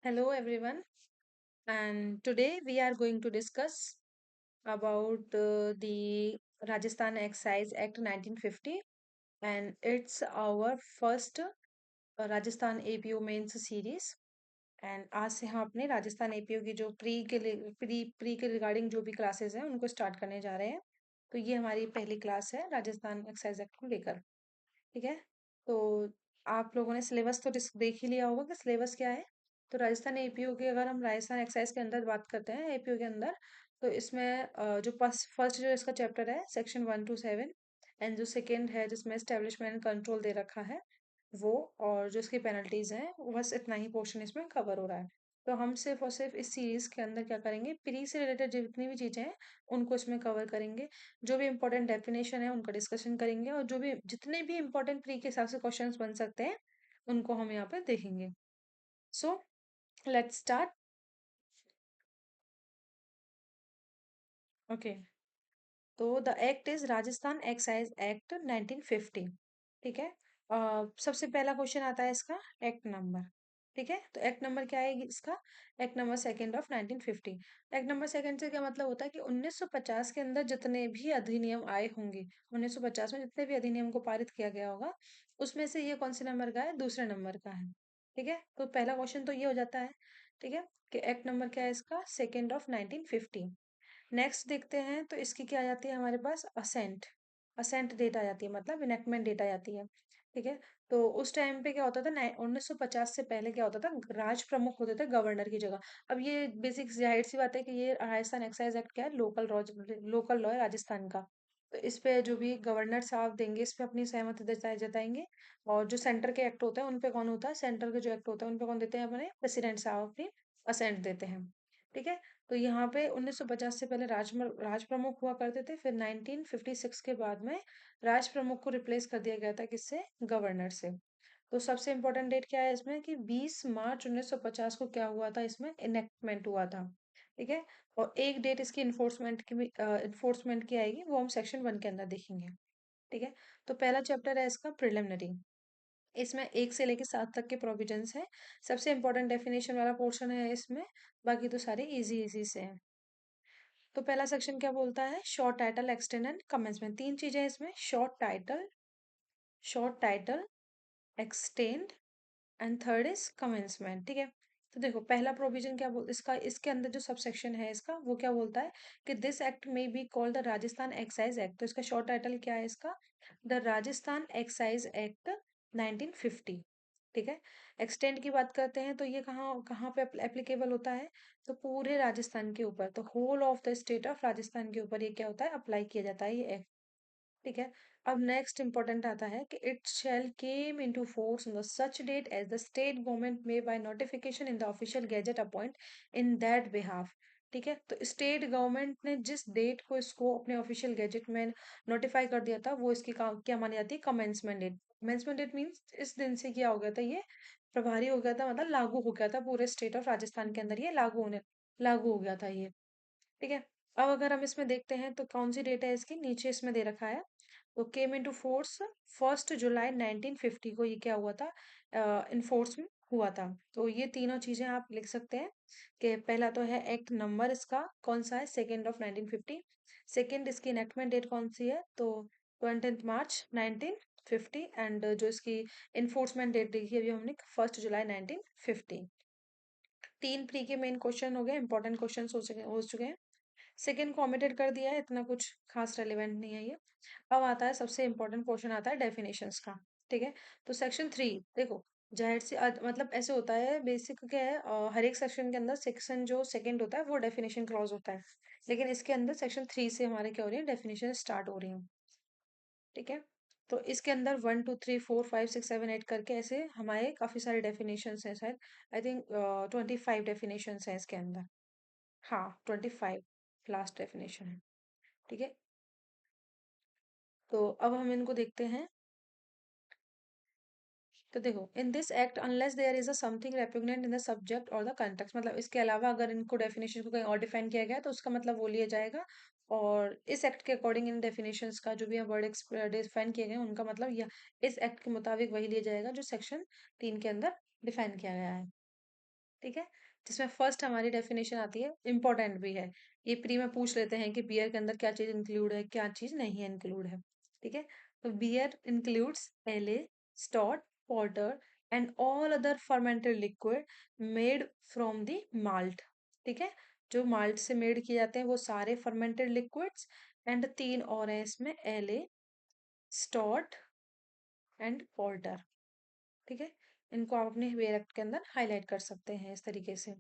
Hello everyone, and today we are going to discuss about the Rajasthan Excise Act 1950, and it's our first Rajasthan APO mains series. And आज से हम अपने Rajasthan APO की जो pre के regarding जो भी क्लासेस हैं उनको स्टार्ट करने जा रहे हैं। तो ये हमारी पहली क्लास है राजस्थान एक्साइज एक्ट को लेकर। ठीक है। तो आप लोगों ने सिलेबस तो देख ही लिया होगा कि सिलेबस क्या है। तो राजस्थान एपीओ की अगर हम राजस्थान एक्साइज के अंदर बात करते हैं एपीओ के अंदर, तो इसमें जो फर्स्ट जो इसका चैप्टर है सेक्शन 1 to 7, एंड जो सेकंड है जिसमें एस्टेब्लिशमेंट कंट्रोल दे रखा है वो, और जो इसकी पेनल्टीज हैं, बस इतना ही पोर्शन इसमें कवर हो रहा है। तो हम सिर्फ और सिर्फ इस सीरीज के अंदर क्या करेंगे, प्री से रिलेटेड जितनी भी चीजें हैं उनको इसमें कवर करेंगे। जो भी इंपॉर्टेंट डेफिनेशन है उनका डिस्कशन करेंगे, और जो भी जितने भी इंपॉर्टेंट प्री के हिसाब से क्वेश्चंस बन सकते हैं उनको हम यहाँ पे देखेंगे। So let's start. ओके। तो the act is Rajasthan excise act 1950। ठीक है। सबसे पहला क्वेश्चन आता है इसका एक्ट नंबर। ठीक है, तो एक्ट नंबर क्या है इसका? Act number second of 1950। Act number second से क्या मतलब होता है कि 1950 के अंदर जितने भी अधिनियम आए होंगे, 1950 में जितने भी अधिनियम को पारित किया गया होगा, उसमें से ये कौन से नंबर का है? दूसरे नंबर का है। ठीक है, तो पहला क्वेश्चन तो ये हो जाता है। ठीक है, कि एक्ट नंबर क्या है इसका? Second of 1950। नेक्स्ट देखते हैं, तो इसकी क्या आ जाती है हमारे पास? असेंट। असेंट डेट आ जाती है, मतलब इनेक्टमेंट डेट आ जाती है। ठीक है। तो उस टाइम पे क्या होता था, 1950 से पहले क्या होता था, राज प्रमुख होते थे गवर्नर की जगह। अब ये बेसिक जाहिर सी बात है कि ये राजस्थान एक्साइज एक्ट क्या है? लोकल लॉ है राजस्थान का। तो इस पे जो भी गवर्नर साहब देंगे इस पे अपनी सहमति जताएंगे। और जो सेंटर के एक्ट होते हैं उन पे कौन होता है? सेंटर के जो एक्ट होते हैं उन पे कौन देते हैं? अपने प्रेसिडेंट साहब अपनी असेंट देते हैं। ठीक है। तो यहाँ पे 1950 से पहले राज प्रमुख हुआ करते थे, फिर 1956 के बाद में राज प्रमुख को रिप्लेस कर दिया गया था किससे? गवर्नर से। तो सबसे इम्पोर्टेंट डेट क्या है इसमें कि 20 मार्च 1950 को क्या हुआ था? इसमें इनेक्टमेंट हुआ था। ठीक है। और एक डेट इसकी इन्फोर्समेंट की आएगी, वो हम सेक्शन 1 के अंदर देखेंगे। ठीक है। तो पहला चैप्टर है इसका प्रिलिमिनरी। इसमें 1 से लेकर 7 तक के प्रोविजंस हैं। सबसे इंपॉर्टेंट डेफिनेशन वाला पोर्शन है इसमें, बाकी तो सारे इजी इजी से हैं। तो पहला सेक्शन क्या बोलता है? Short title, extend and commencement. तीन चीजें हैं इसमें, short title, extend and third is commencement. ठीक है। तो देखो पहला प्रोविजन क्या बोल इसका, इसके अंदर जो सब सेक्शन है इसका वो क्या बोलता है कि दिस एक्ट में be called the Rajasthan excise act. तो इसका शॉर्ट टाइटल क्या है इसका? The Rajasthan excise act 1950। ठीक है। एक्सटेंड की बात करते हैं तो ये कहाँ कहाँ पे एप्लीकेबल होता है? तो पूरे राजस्थान के ऊपर, तो whole of the state of Rajasthan के ऊपर ये क्या होता है? अप्लाई किया जाता है ये। ठीक है। अब नेक्स्ट इंपॉर्टेंट आता है कि it shall came into force on the such date as the state government may by notification in the official gazette appoint in that behalf. ठीक है। तो स्टेट गवर्नमेंट ने जिस डेट को इसको अपने ऑफिशियल गैजेट में नोटिफाई कर दिया था वो इसकी क्या मानी जाती है? Commencement date. Commencement date means इस दिन से क्या हो गया था? ये प्रभारी हो गया था, मतलब लागू हो गया था पूरे स्टेट ऑफ राजस्थान के अंदर, ये लागू हो गया था ये। ठीक है। अब अगर हम इसमें देखते हैं तो कौन सी डेट है इसकी, नीचे इसमें दे रखा है। तो केम इनटू फोर्स 1 जुलाई 1950 को ये क्या हुआ था? इन्फोर्स में हुआ था। तो ये तीनों चीजें आप लिख सकते हैं कि पहला तो है एक्ट नंबर इसका कौन सा है? Second of 1950। सेकेंड इसकी इनेक्टमेंट डेट कौन सी है? तो 20 मार्च 1950। एंड जो इसकी इन्फोर्समेंट डेट देखी अभी हमने, 1 जुलाई 1950। तीन प्री के मेन क्वेश्चन हो गए, इंपॉर्टेंट क्वेश्चन हो चुके हैं। सेकंड को omitted कर दिया है, इतना कुछ खास रेलिवेंट नहीं है ये। अब आता है सबसे इंपॉर्टेंट पोर्शन, आता है डेफिनेशंस का। ठीक है। तो सेक्शन 3 देखो, जाहिर सी मतलब ऐसे होता है, बेसिक क्या है, हर एक सेक्शन के अंदर सेक्शन जो सेकंड होता है वो डेफिनेशन क्लॉज होता है, लेकिन इसके अंदर सेक्शन 3 से हमारे क्या हो रही है? डेफिनेशन स्टार्ट हो रही है। ठीक है। तो इसके अंदर 1 2 3 4 5 6 7 8 करके ऐसे हमारे काफी सारे डेफिनेशन हैं, शायद आई थिंक 25 डेफिनेशन है इसके अंदर। हाँ, 25 लास्ट डेफिनेशन है। ठीक है। तो अब हम इनको देखते हैं। तो देखो, in this act unless there is a something repugnant in the subject or the context, मतलब इसके अलावा अगर इनको डेफिनेशन को कहीं और डिफाइन किया गया है, तो उसका मतलब वो लिया जाएगा। और इस एक्ट के अकॉर्डिंग इन डेफिनेशंस का जो भी वर्ड डिफाइन किए गए हैं उनका मतलब यह इस एक्ट के मुताबिक वही लिया जाएगा जो सेक्शन 3 के अंदर डिफाइन किया गया है। ठीक है, जिसमें फर्स्ट हमारी डेफिनेशन आती है, इंपॉर्टेंट भी है, ये प्री में पूछ लेते हैं कि बियर के अंदर क्या चीज इंक्लूड है, क्या चीज नहीं है इंक्लूड है। ठीक है, तो beer includes ale, stout, porter and all other fermented liquid made from the malt. ठीक है, जो माल्ट से मेड किए जाते हैं वो सारे फर्मेंटेड लिक्विड्स, एंड तीन और हैं इसमें, एले, स्टॉट एंड पोर्टर। ठीक है, इनको आप अपने बियर एक्ट के अंदर हाईलाइट कर सकते हैं इस तरीके से।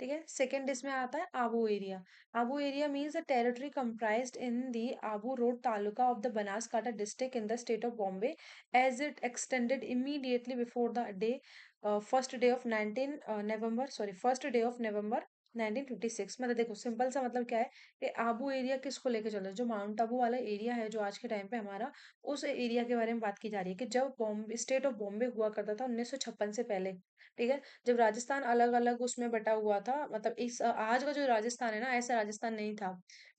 ठीक है, सेकेंड इसमें आता है Abu area. Abu area means the territory comprised in the Abu road taluka of the Banaskantha district in the state of Bombay as it extended immediately before the day first day of 19 November, sorry first day of November 1956। मतलब देखो simple सा मतलब क्या है कि Abu area किसको लेके चल रहा है, जो माउंट आबू वाला एरिया है जो आज के टाइम पे हमारा, उस एरिया के बारे में बात की जा रही है कि जब बॉम्बे, स्टेट ऑफ बॉम्बे हुआ करता था 1956 से पहले। ठीक है, जब राजस्थान अलग अलग उसमें बटा हुआ था, मतलब इस आज का जो राजस्थान है ना, ऐसा राजस्थान नहीं था।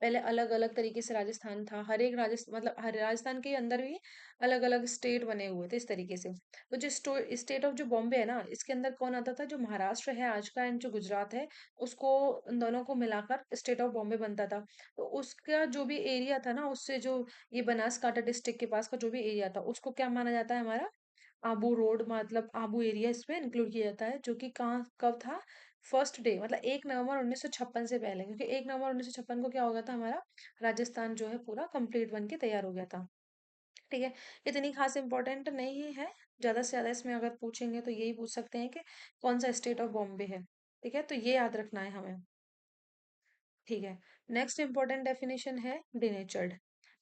पहले अलग अलग तरीके से राजस्थान था, हर एक राजस्थान, मतलब हर राजस्थान के अंदर भी अलग अलग स्टेट बने हुए थे इस तरीके से। तो जो स्टेट ऑफ जो बॉम्बे है ना, इसके अंदर कौन आता था, जो महाराष्ट्र है आज का एंड जो गुजरात है, उसको, उन दोनों को मिलाकर स्टेट ऑफ बॉम्बे बनता था। तो उसका जो भी एरिया था ना, उससे जो ये बनासकांठा डिस्ट्रिक्ट के पास का जो भी एरिया था, उसको क्या माना जाता है हमारा, आबू रोड, मतलब आबू एरिया इसमें इंक्लूड किया जाता है, जो कि कहाँ कब था, फर्स्ट डे, मतलब 1 नवंबर 1956 से पहले, क्योंकि 1 नवंबर 1956 को क्या हो गया था, हमारा राजस्थान जो है पूरा कंप्लीट बन के तैयार हो गया था। ठीक है, इतनी खास इंपॉर्टेंट नहीं है, ज्यादा से ज्यादा इसमें अगर पूछेंगे तो यही पूछ सकते हैं कि कौन सा स्टेट ऑफ बॉम्बे है। ठीक है, तो ये याद रखना है हमें। ठीक है, नेक्स्ट इंपॉर्टेंट डेफिनेशन है डिनेचर्ड।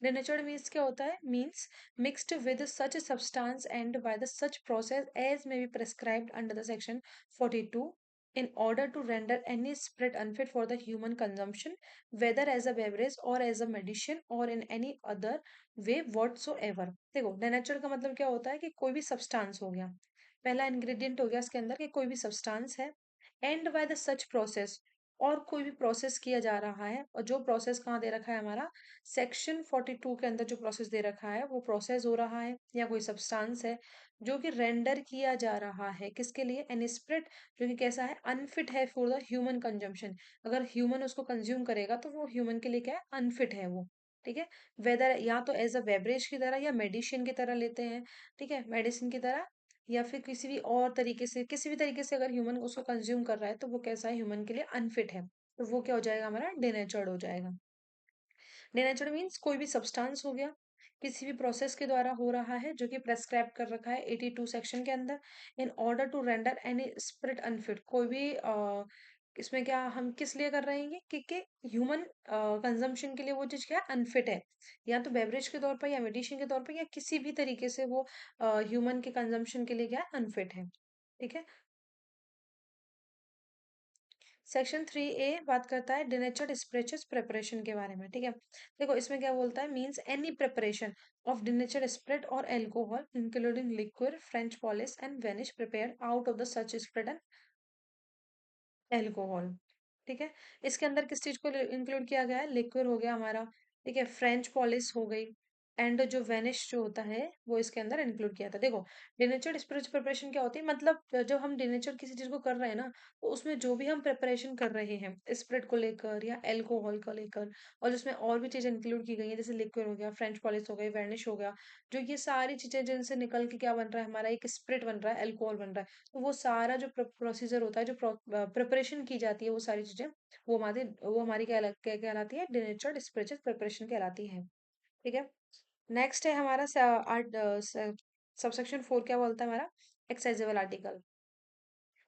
डिनेचर्ड मीन्स क्या होता है, means mixed with such substance and by the such process as may be prescribed under the section 42 in order to render any spirit unfit for the human consumption whether as a beverage or as a medicine or in any other way whatsoever। देखो denature का मतलब क्या होता है कि कोई भी substance हो गया, पहला इंग्रेडिएंट हो गया इसके अंदर कि कोई भी सब्सटेंस है, and by the such process, और कोई भी प्रोसेस किया जा रहा है, और जो प्रोसेस कहाँ दे रखा है हमारा, सेक्शन 42 के अंदर जो प्रोसेस दे रखा है वो प्रोसेस हो रहा है, या कोई सब्सटेंस है जो कि रेंडर किया जा रहा है किसके लिए, एन स्पिरिट, जो कि कैसा है, अनफिट है फॉर द ह्यूमन कंजम्पशन। अगर ह्यूमन उसको कंज्यूम करेगा तो वो ह्यूमन के लिए क्या है, अनफिट है वो। ठीक है, वेदर या तो एज अ बेवरेज की तरह या मेडिसिन की तरह लेते हैं। ठीक है, मेडिसिन की तरह, या फिर किसी भी और तरीके से, किसी भी तरीके से अगर ह्यूमन उसको कंज्यूम कर रहा है तो वो कैसा है, ह्यूमन के लिए अनफिट है, तो वो क्या हो जाएगा, हमारा डेनेचर्ड हो जाएगा। डेनेचर्ड मीन्स कोई भी सब्सटेंस हो गया, किसी भी प्रोसेस के द्वारा हो रहा है जो कि प्रेस्क्राइब कर रखा है 82 सेक्शन के अंदर, in order to render any spirit unfit, कोई भी इसमें क्या हम किस लिए कर रहे हैं कि ह्यूमन कंजम्पशन के लिए वो चीज क्या अनफिट है, या तो बेवरेज के तौर पर या मेडिसिन के तौर पर, या किसी भी तरीके से वो ह्यूमन के कंजम्पशन के लिए क्या अनफिट है। ठीक है, सेक्शन 3A बात करता है डिनेचर्ड स्पिरिचुअल्स प्रिपरेशन के बारे में। ठीक है, देखो इसमें क्या बोलता है, means any preparation of denatured spirit or alcohol including liquid, French polish and varnish prepared out of the such spirit alcohol. ठीक है, इसके अंदर किस चीज को इंक्लूड किया गया है, लिक्विड हो गया हमारा, ठीक है, फ्रेंच पॉलिश हो गई, एंड जो वेनिश जो होता है वो इसके अंदर इंक्लूड किया था। देखो डिनेचर्ड स्पिरिचुअल प्रिपरेशन क्या होती है, मतलब जब हम डिनेचर किसी चीज को कर रहे हैं ना, तो उसमें जो भी हम प्रिपरेशन कर रहे हैं स्पिरिट को लेकर या एल्कोहल को लेकर, और जिसमें और भी चीजें इंक्लूड की गई हैं, जैसे लिक्विड हो गया, फ्रेंच पॉलिश हो गई, वेनिश हो गया, जो ये सारी चीजें जिनसे निकल के क्या बन रहा है, हमारा एक स्पिरिट बन रहा है, एल्कोहल बन रहा है, तो वो सारा जो प्रोसीजर होता है, जो प्रिपरेशन की जाती है, वो सारी चीजें, वो हमारी क्या कहलाती है, डिनेचर्ड स्पिरिचुअल प्रिपरेशन कहलाती है। ठीक है, नेक्स्ट है हमारा आर्ट, सबसेक्शन 4 क्या बोलता है हमारा, एक्साइजेबल आर्टिकल।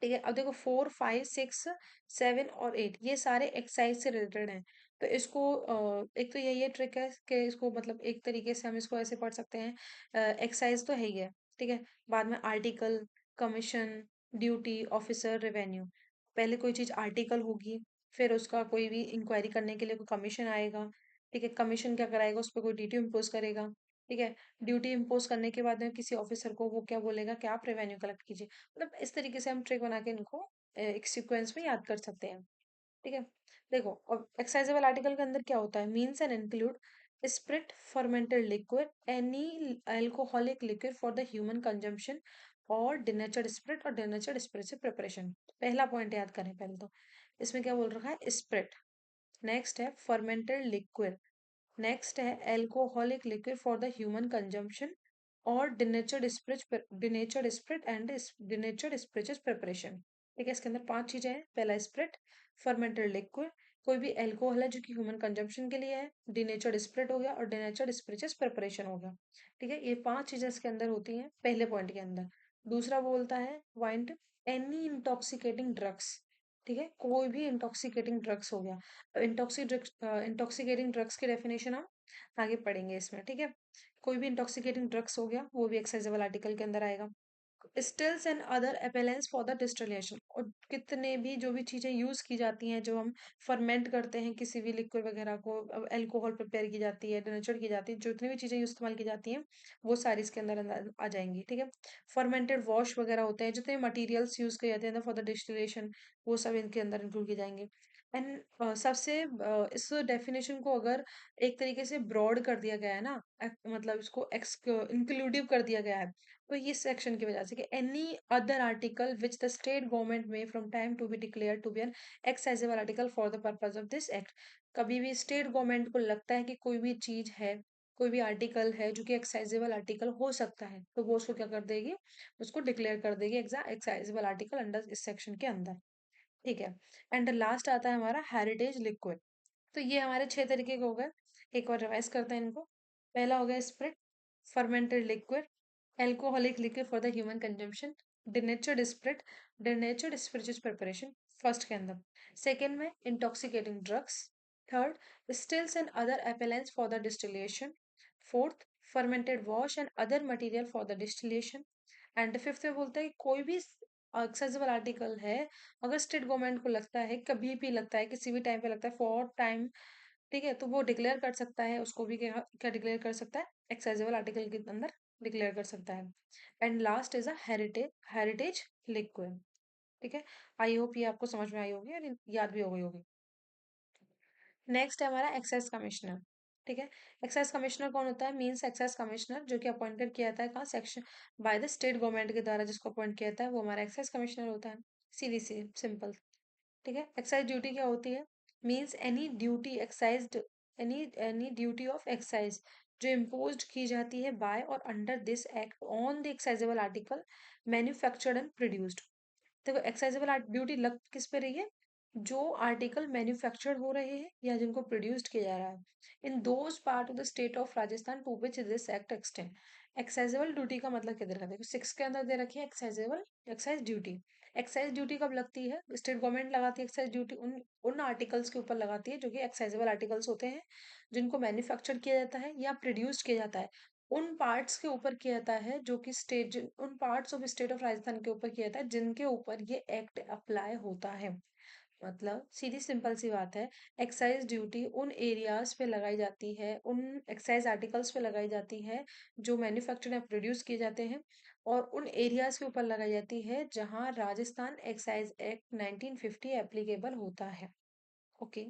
ठीक है, अब देखो 4, 5, 6, 7 और 8 ये सारे एक्सरसाइज से रिलेटेड हैं। तो इसको एक तो ये ट्रिक है कि इसको, मतलब एक तरीके से हम इसको ऐसे पढ़ सकते हैं, एक्सरसाइज तो है ही है। ठीक है, बाद में article, commission, duty, officer, revenue. पहले कोई चीज आर्टिकल होगी, फिर उसका कोई भी इंक्वायरी करने के लिए कोई कमीशन आएगा। ठीक है, कमीशन क्या कराएगा, उस पर कोई ड्यूटी इम्पोज करेगा। ठीक है, ड्यूटी इम्पोज करने के बाद में किसी ऑफिसर को वो क्या बोलेगा कि आप रेवेन्यू कलेक्ट कीजिए। मतलब इस तरीके से हम ट्रिक बना के इनको एक सीक्वेंस में याद कर सकते हैं। ठीक है, देखो और एक्साइजेबल आर्टिकल के अंदर क्या होता है, means and include spirit, fermented liquid, any alcoholic liquid for the human consumption or denatured spirit or denatured spirit से प्रिपरेशन। पहला पॉइंट याद करें पहले तो, इसमें क्या बोल रखा है, स्पिरिट। नेक्स्ट है फर्मेंटेड लिक्विड। नेक्स्ट है alcoholic liquid for the human consumption or denatured spirit and denatured spirituous preparation. ठीक है, इसके अंदर पांच चीजें हैं। पहला स्पिरिट, फर्मेंटेड लिक्विड, कोई भी एल्कोहल है जो कि ह्यूमन कंजम्पशन के लिए है, डिनेचर्ड स्पिरिट हो गया और डिनेचर्ड स्पिरिचुअस प्रिपरेशन हो गया। ठीक है, ये पांच चीजें इसके अंदर होती हैं पहले पॉइंट के अंदर। दूसरा बोलता है पॉइंट, एनी इंटॉक्सिकेटिंग ड्रग्स। ठीक है, कोई भी इंटॉक्सिकेटिंग ड्रग्स हो गया। इंटॉक्सिकेटिंग ड्रग्स की डेफिनेशन हम आगे पढ़ेंगे इसमें। ठीक है, कोई भी इंटॉक्सिकेटिंग ड्रग्स हो गया वो भी एक्साइजेबल आर्टिकल के अंदर आएगा। Stills and other appliances for the distillation, और कितने भी जो भी चीजें यूज की जाती हैं, जो हम फर्मेंट करते हैं किसी भी लिक्विड वगैरह को, अल्कोहल प्रिपेयर की जाती है, डोनेचर की जाती है, जितनी भी चीजें इस्तेमाल की जाती हैं वो सारी इसके अंदर अंदर आ जाएंगी। ठीक है, फर्मेंटेड वॉश वगैरह होते हैं, जितने मटेरियल्स यूज किए जाते हैं फॉर द डिस्टिलेशन, वो सब इनके अंदर इंक्लूड किए जाएंगे। एंड सबसे इस डेफिनेशन को अगर एक तरीके से ब्रॉड कर दिया गया है ना, मतलब इसको इंक्लूडिव कर दिया गया है, तो ये सेक्शन की वजह से कि any other article which the state government may from time to be declare to be an excisable article for the purpose of this act. कभी भी स्टेट गवर्नमेंट को लगता है कि कोई भी चीज है, कोई भी आर्टिकल है जो कि एक्साइजेबल आर्टिकल हो सकता है, तो वो उसको क्या कर देगी, उसको डिक्लेयर कर देगी एक्साइजेबल आर्टिकल अंडर इस सेक्शन के अंदर। ठीक है, एंड लास्ट आता है हमारा हेरिटेज लिक्विड। तो ये हमारे छह तरीके के हो गए। एक और रिवाइज करते हैं इनको। पहला हो गया spirit, fermented liquid, alcoholic liquid for the human consumption, denatured spirit, denatured spirituous preparation first के अंदर। सेकेंड में intoxicating drugs. Third, stills and other appliances for the distillation. Fourth, fermented wash and other material for the distillation. And fifth में बोलते हैं कि कोई भी accessible article है, अगर स्टेट गवर्नमेंट को लगता है, कभी भी लगता है, किसी भी टाइम पे लगता है, फॉर टाइम, ठीक है, तो वो डिक्लेयर कर सकता है, उसको भी क्या क्या डिक्लेयर कर सकता है, एक्साइजेबल आर्टिकल के अंदर डिक्लेयर कर सकता है। And last is a heritage liquid. ठीक है, आई होप ये आपको समझ में आई होगी और याद भी हो गई होगी। नेक्स्ट है हमारा एक्साइज कमिश्नर। ठीक है, एक्साइज कमिश्नर कौन होता है, मीन्स एक्साइज कमिश्नर जो कि अपॉइंटेड किया जाता है कहाँ, section by the state government के द्वारा जिसको अपॉइंट किया जाता है वो हमारा एक्साइज कमिश्नर होता है। सीधी सी सिंपल। ठीक है, एक्साइज ड्यूटी क्या होती है, means any duty excise, any duty of excise जो इम्पोज की जाती है by or under this act on the excisable article manufactured and produced. देखो एक्साइजेबल ड्यूटी लग किस पे रही है, जो आर्टिकल मैन्युफैक्चर्ड हो रहे हैं या जिनको प्रोड्यूस्ड किया जा रहा है in those part of the state of Rajasthan to which this act extend. Excisable duty का मतलब क्या दे रखा है, देखो सिक्स के अंदर दे रखी है एक्साइजेबल एक्साइज ड्यूटी। एक्साइज ड्यूटी कब लगती है, स्टेट गवर्नमेंट लगाती है एक्साइज ड्यूटी उन उन आर्टिकल्स के ऊपर लगाती है जो कि एक्साइजेबल आर्टिकल्स होते हैं, जिनको मैन्युफैक्चर किया जाता है या प्रोड्यूस्ड किया जाता है, उन पार्ट्स के ऊपर किया जाता है जो कि स्टेट, उन parts of state of Rajasthan के ऊपर किया जाता है जिनके ऊपर ये एक्ट अप्लाई होता है। मतलब सीधी सिंपल सी बात है, एक्साइज ड्यूटी उन एरियाज पे लगाई जाती है, उन एक्साइज आर्टिकल्स पे लगाई जाती है जो मैन्युफैक्चर या प्रोड्यूस किए जाते हैं, और उन एरियाज के ऊपर लगाई जाती है जहां राजस्थान एक्साइज एक्ट 1950 एप्लीकेबल होता है। ओके,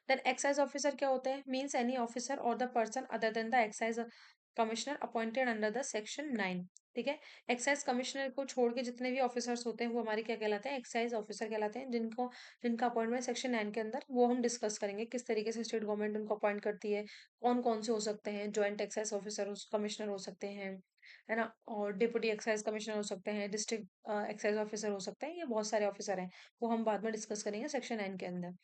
देन एक्साइज ऑफिसर क्या होते हैं, मीन्स एनी ऑफिसर और the person other than the excise commissioner appointed under the section 9। ठीक है, एक्साइज कमिश्नर को छोड़ के जितने भी ऑफिसर्स होते हैं वो हमारे क्या कहलाते हैं, एक्साइज ऑफिसर कहलाते हैं, जिनका अपॉइंटमेंट सेक्शन 9 के अंदर वो हम डिस्कस करेंगे किस तरीके से स्टेट गवर्नमेंट उनको अपॉइंट करती है, कौन कौन से हो सकते हैं, ज्वाइंट एक्साइज ऑफिसर कमिश्नर हो सकते हैं, है ना, और डिप्टी एक्साइज कमिश्नर हो सकते हैं, डिस्ट्रिक्ट एक्साइज ऑफिसर हो सकते हैं, ये बहुत सारे ऑफिसर हैं, वो हम बाद में डिस्कस करेंगे सेक्शन 9 के अंदर।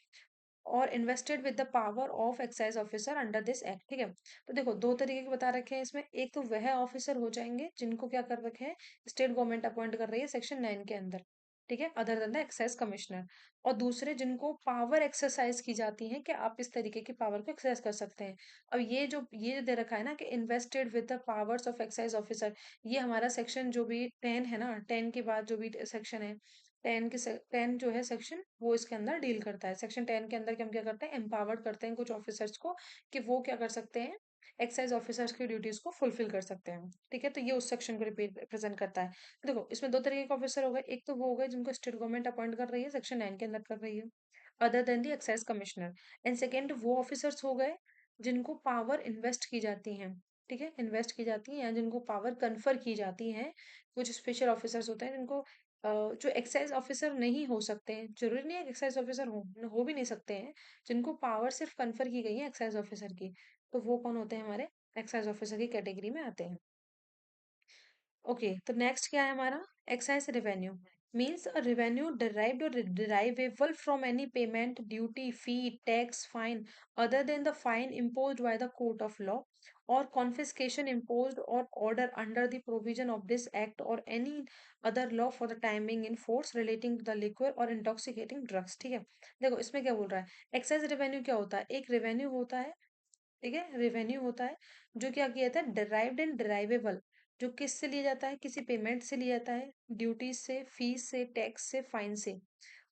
और invested with the power of excise officer under this act. ठीक है, तो देखो दो तरीके के बता रखे हैं इसमें, एक तो वह ऑफिसर हो जाएंगे जिनको क्या कर रखे हैं, स्टेट गवर्नमेंट अपॉइंट कर रही है सेक्शन 9 के अंदर, ठीक है, other than the excise commissioner. और दूसरे जिनको पावर एक्सरसाइज की जाती है कि आप इस तरीके की पावर को एक्सरसाइज कर सकते हैं। अब ये दे रखा है ना कि invested with the powers of excise officer, ये हमारा सेक्शन जो भी 10 है ना, 10 के बाद जो भी सेक्शन है, 10 जो है सेक्शन वो इसके अंदर डील करता है। सेक्शन 10 के अंदर हम क्या करते हैं, एम्पावर्ड करते हैं कुछ ऑफिसर्स को कि वो क्या कर सकते हैं, एक्साइज ऑफिसर्स की ड्यूटीज को फुलफिल कर सकते हैं। ठीक है, तो ये उस सेक्शन को रिप्रेजेंट करता है। देखो इसमें दो तरीके के ऑफिसर हो गए, एक तो वो हो गए जिनको स्टेट गवर्नमेंट अपॉइंट कर रही है सेक्शन 9 के अंदर कर रही है, other than the excise commissioner. And second वो ऑफिसर्स हो गए जिनको पावर इन्वेस्ट की जाती है ठीक है, इन्वेस्ट की जाती है, या जिनको पावर कन्फर की जाती है। कुछ स्पेशल ऑफिसर्स होते हैं जिनको जो एक्साइज ऑफिसर नहीं हो सकते हैं, जरूरी नहीं है एक्साइज ऑफिसर हो भी नहीं सकते हैं, जिनको पावर सिर्फ कन्फर की गई है एक्साइज ऑफिसर की, तो वो कौन होते हैं हमारे एक्साइज ऑफिसर की कैटेगरी में आते हैं। ओके, तो नेक्स्ट क्या है हमारा, excise revenue means a revenue derived or derivable from any payment, duty, fee, tax, fine other than the fine imposed by the court of law, or confiscation imposed or order under the provision of this act or any other law for the timing in force relating to the liquor or intoxicating drugs। ठीक है, देखो इसमें क्या बोल रहा है, excise revenue क्या होता है, एक रेवेन्यू होता है, ठीक है, रेवेन्यू होता है जो क्या किया जाता है, डिराइव्ड एंड डिराइवेबल, जो किस से लिया जाता है, किसी पेमेंट से लिया जाता है, ड्यूटीज से, फीस से, टैक्स से, फाइन से।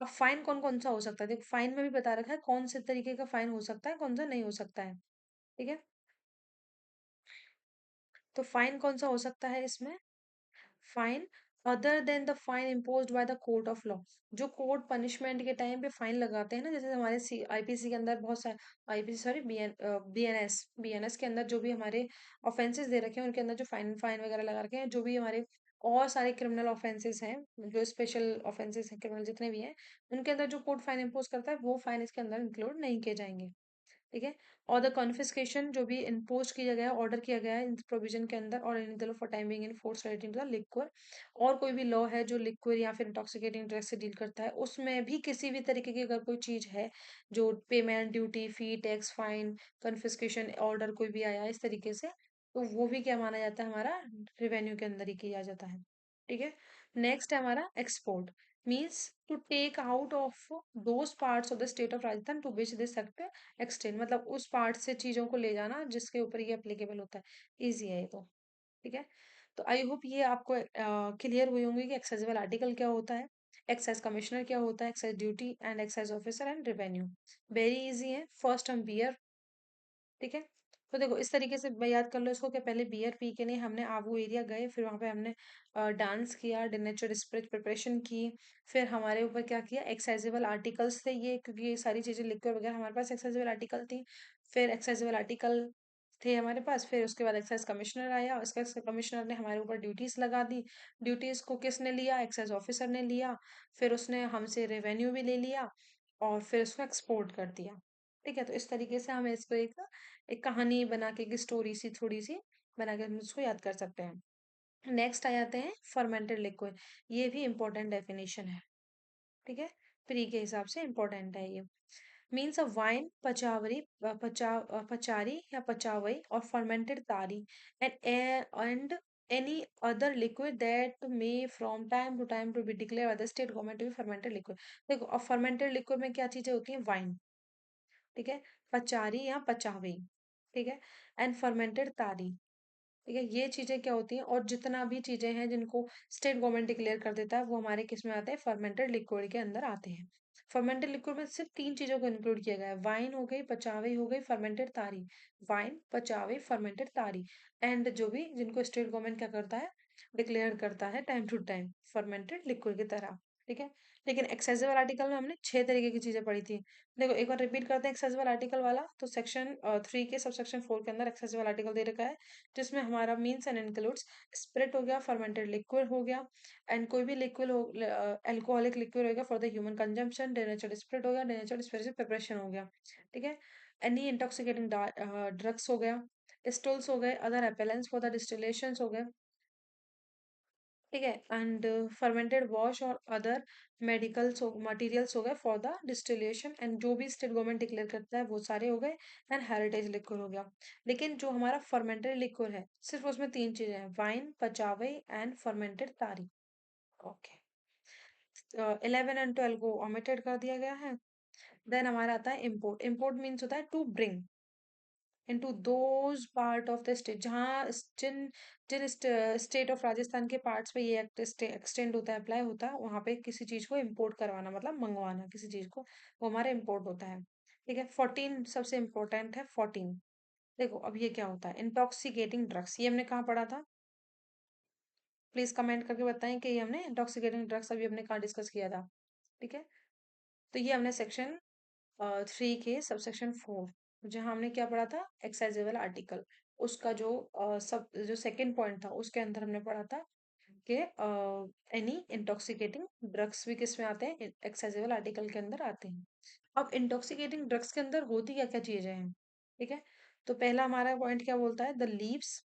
अब फाइन कौन कौन सा हो सकता है, देखो फाइन में भी बता रखा है कौन से तरीके का फाइन हो सकता है, कौन सा नहीं हो सकता है। ठीक है, तो फाइन कौन सा हो सकता है इसमें, fine other than the fine imposed by the court of law, जो कोर्ट पनिशमेंट के टाइम पे फाइन लगाते हैं ना, जैसे हमारे आईपीसी के अंदर बहुत सारे, आईपीसी सॉरी बीएनएस के अंदर जो भी हमारे ऑफेंसेस दे रखे हैं उनके अंदर जो फाइन फाइन वगैरह लगा रखे हैं, जो भी हमारे और सारे क्रिमिनल ऑफेंसेस हैं, जो स्पेशल ऑफेंसेस हैं क्रिमिनल जितने भी हैं, उनके अंदर जो कोर्ट फाइन इम्पोज करता है वो फाइन इसके अंदर इंक्लूड नहीं किए जाएंगे। ठीक है, और द कॉन्फिस्केशन जो भी इम्पोज किया गया है, ऑर्डर किया गया है इन प्रोविजन के अंदर, और in the for timing in force relating to the liquor, और कोई भी लॉ है जो लिक्विड या फिर इंटॉक्सिकेटिंग ड्रग से डील करता है, उसमें भी किसी भी तरीके की अगर कोई चीज है जो पेमेंट, ड्यूटी, फी, टैक्स, फाइन, कॉन्फिस्केशन ऑर्डर कोई भी आया है इस तरीके से, तो वो भी क्या माना जाता है, हमारा रेवेन्यू के अंदर ही किया जाता है। ठीक है, नेक्स्ट है हमारा export means to take out of those parts of the state of Rajasthan to which this act extend, मतलब उस पार्ट से चीजों को ले जाना जिसके ऊपर ये एप्लीकेबल होता है, इजी है ये तो। ठीक है, तो आई होप ये आपको क्लियर हुई होंगी कि एक्साइजेबल आर्टिकल क्या होता है, एक्साइज कमिश्नर क्या होता है, excise duty and excise officer and revenue. Very easy है, फर्स्ट हम बियर, ठीक है, तो देखो इस तरीके से याद कर लो इसको, कि पहले बियर पी के लिए हमने आबू एरिया गए, फिर वहां पे हमने डांस किया, डिनेचर स्पिरिट प्रिपरेशन की, फिर हमारे ऊपर क्या किया, एक्साइजेबल आर्टिकल्स थे ये, क्योंकि ये सारी चीजें लिक्विड वगैरह हमारे पास एक्साइजेबल आर्टिकल थी, फिर एक्साइजेबल आर्टिकल थे हमारे पास, फिर उसके बाद एक्साइज कमिश्नर आया, एक्साइज कमिश्नर ने हमारे ऊपर ड्यूटीज लगा दी, ड्यूटीज को किसने लिया, एक्साइज ऑफिसर ने लिया, फिर उसने हमसे रेवेन्यू भी ले लिया, और फिर उसको एक्सपोर्ट कर दिया। ठीक है, तो इस तरीके से हम इसको एक एक कहानी बना के, एक स्टोरी सी थोड़ी सी बना के हम इसको याद कर सकते हैं। नेक्स्ट आ जाते हैं फर्मेंटेड लिक्विड, ये भी इंपॉर्टेंट डेफिनेशन है। ठीक है, प्री के हिसाब से इंपॉर्टेंट है ये। मीन्स अ वाइन, पचारी या पचावई और फर्मेंटेड तारी and any other liquid that may from time to time to be declared by the state government to be fermented liquid। देखो अब fermented liquid में क्या चीजें होती हैं, वाइन, ठीक है, पचारी या पचावे, ठीक है, एंड फर्मेंटेड तारी, ठीक है, ये चीजें क्या होती हैं, और जितना भी चीजें हैं जिनको स्टेट गवर्नमेंट डिक्लेयर कर देता है वो हमारे किस में आते हैं, फर्मेंटेड लिक्विड के अंदर आते हैं। फर्मेंटेड लिक्विड में सिर्फ तीन चीजों को इंक्लूड किया गया है, वाइन हो गई, पचावे हो गई, फर्मेंटेड तारी, वाइन, पचावे, फर्मेंटेड तारी, एंड जो भी जिनको स्टेट गवर्नमेंट क्या करता है, डिक्लेयर करता है time to time fermented liquid की तरह। ठीक है, लेकिन एक्सेसिबल आर्टिकल में हमने छह तरीके की चीजें पढ़ी थी। देखो एक बार रिपीट करते हैं एक्सेसिबल आर्टिकल वाला, तो सेक्शन 3 के सब सेक्शन 4 के अंदर एक्सेसिबल आर्टिकल दे रखा है, जिसमें हमारा मीन्स एंड इंक्लूड्स स्पिरिट हो गया, फर्मेंटेड लिक्विड हो गया, एंड कोई भी लिक्विड हो, अल्कोहलिक लिक्विड हो गया for the human consumption, denatured spirit हो गया, डेनेचर्ड स्पिरिट से प्रिपरेशन हो गया, ठीक है, एनी इंटॉक्सिकेटिंग ड्रग्स हो गया, स्टूल्स हो गए, अदर एपेलेंट्स फॉर द डिस्टिलेशन हो गए, ठीक है, एंड फर्मेंटेड वॉश और अदर मेडिकल्स मटेरियल्स हो गए फॉर द डिस्टिलेशन, एंड जो भी स्टेट गवर्नमेंट डिक्लेयर करता है वो सारे हो गए, एंड हेरिटेज लिक्विड हो गया। लेकिन जो हमारा फर्मेंटेड लिक्विड है सिर्फ उसमें तीन चीजें हैं, वाइन, पचावे एंड फर्मेंटेड तारी। ओके, 11 एंड 12 को ओमिटेड कर दिया गया है। देन हमारा आता है इम्पोर्ट, इम्पोर्ट मीन्स होता है to bring into those part of the state, जहाँ जिन जिन स्टेट ऑफ राजस्थान के पार्ट्स पे ये एक्ट एक्सटेंड होता है, अप्लाई होता है, वहां पे किसी चीज को इम्पोर्ट करवाना, मतलब मंगवाना किसी चीज को, वो हमारा इम्पोर्ट होता है। ठीक है, 14 सबसे इम्पोर्टेंट है, 14। देखो अब ये क्या होता है, इंटॉक्सिकेटिंग ड्रग्स, ये हमने कहाँ पढ़ा था, प्लीज कमेंट करके बताएं कि ये हमने इंटॉक्सिकेटिंग ड्रग्स अभी हमने कहाँ डिस्कस किया था। ठीक है, तो ये हमने सेक्शन 3 के सबसेक्शन 4, जहाँ हमने क्या पढ़ा था, एक्साइजेबल आर्टिकल। उसका जो सब जो सेकंड पॉइंट था उसके अंदर हमने पढ़ा था कि एनी इंटॉक्सिकेटिंग ड्रग्स भी किस में आते हैं, एक्सेसिबल आर्टिकल के अंदर आते हैं। अब इंटॉक्सिकेटिंग ड्रग्स के अंदर होती क्या क्या चीजें हैं, ठीक है। तो पहला हमारा पॉइंट क्या बोलता है, the leaves,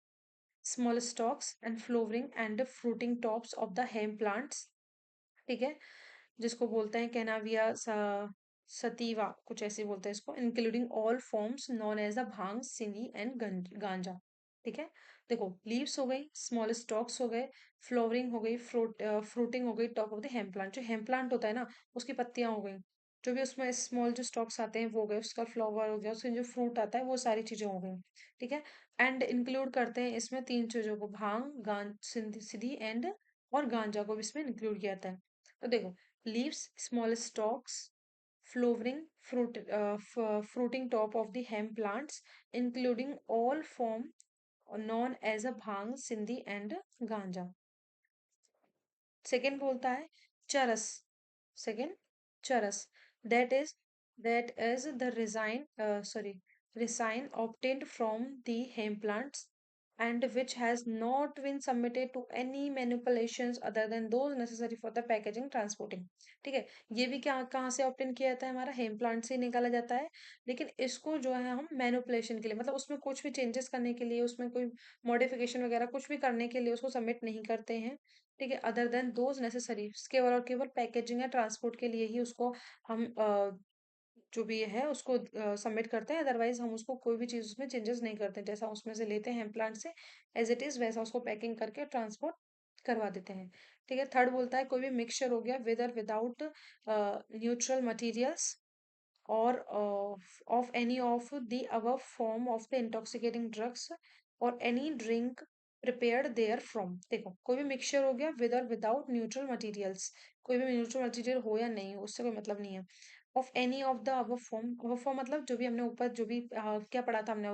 small stalks and flowering and fruiting tops of the hemp plants, ठीक है, जिसको बोलते हैं कैनाविया सतीवा, कुछ ऐसे बोलते हैं इसको, including all forms known as the bhang, singi and ganja, ठीक है। देखो, लीव्स हो गई, स्मॉल स्टॉक्स हो गए, फ्लोवरिंग हो गई, फ्रूटिंग हो गई, top of the hemp plant, जो हेम प्लांट होता है ना उसकी पत्तियां हो गई, जो भी उसमें स्मॉल जो स्टॉक्स आते हैं वो हो गए, उसका फ्लावर हो गया, उसमें जो फ्रूट आता है वो सारी चीजें हो गई, ठीक है। एंड इंक्लूड करते हैं इसमें तीन चीजों को, भांग, सिंधी एंड और गांजा को भी इसमें इंक्लूड किया जाता है। तो देखो, leaves, small stalks, flowering, fruiting top of the hemp plants, including all form known as a bhang, sindhi and ganja. Second बोलता है चरस, सेकंड चरस, that is that is the resign sorry resin obtained from the hemp plants and which has not been submitted to any manipulations other than those necessary for the packaging transporting, ठीक है। ये भी क्या कहाँ से obtain किया जाता है, हमारा हेम प्लांट से ही निकाला जाता है, लेकिन इसको जो है हम मैनिपुलेशन के लिए, मतलब उसमें कुछ भी चेंजेस करने के लिए, उसमें कोई मॉडिफिकेशन वगैरह कुछ भी करने के लिए उसको सबमिट नहीं करते हैं, ठीक है, अदर देन दोज नेसेसरी, केवल और केवल पैकेजिंग या ट्रांसपोर्ट के लिए ही उसको हम जो भी है उसको सबमिट करते हैं, अदरवाइज हम उसको कोई भी चीज उसमें चेंजेस नहीं करते, जैसा उसमें से लेते हैं प्लांट से एज इट इज वैसा उसको पैकिंग करके ट्रांसपोर्ट करवा देते हैं, ठीक है। थर्ड बोलता है कोई भी मिक्सचर हो गया विद और without neutral materials or of any of the above form of the intoxicating drugs or any drink prepared therefrom, देखो कोई भी मिक्सचर हो गया विद और विदाउट न्यूट्रल मटेरियल्स, कोई भी न्यूट्रल मटेरियल हो या नहीं हो उससे कोई मतलब नहीं है। Of any of the above form मतलब जो भी हमने ऊपर जो भी क्या पढ़ा था हमने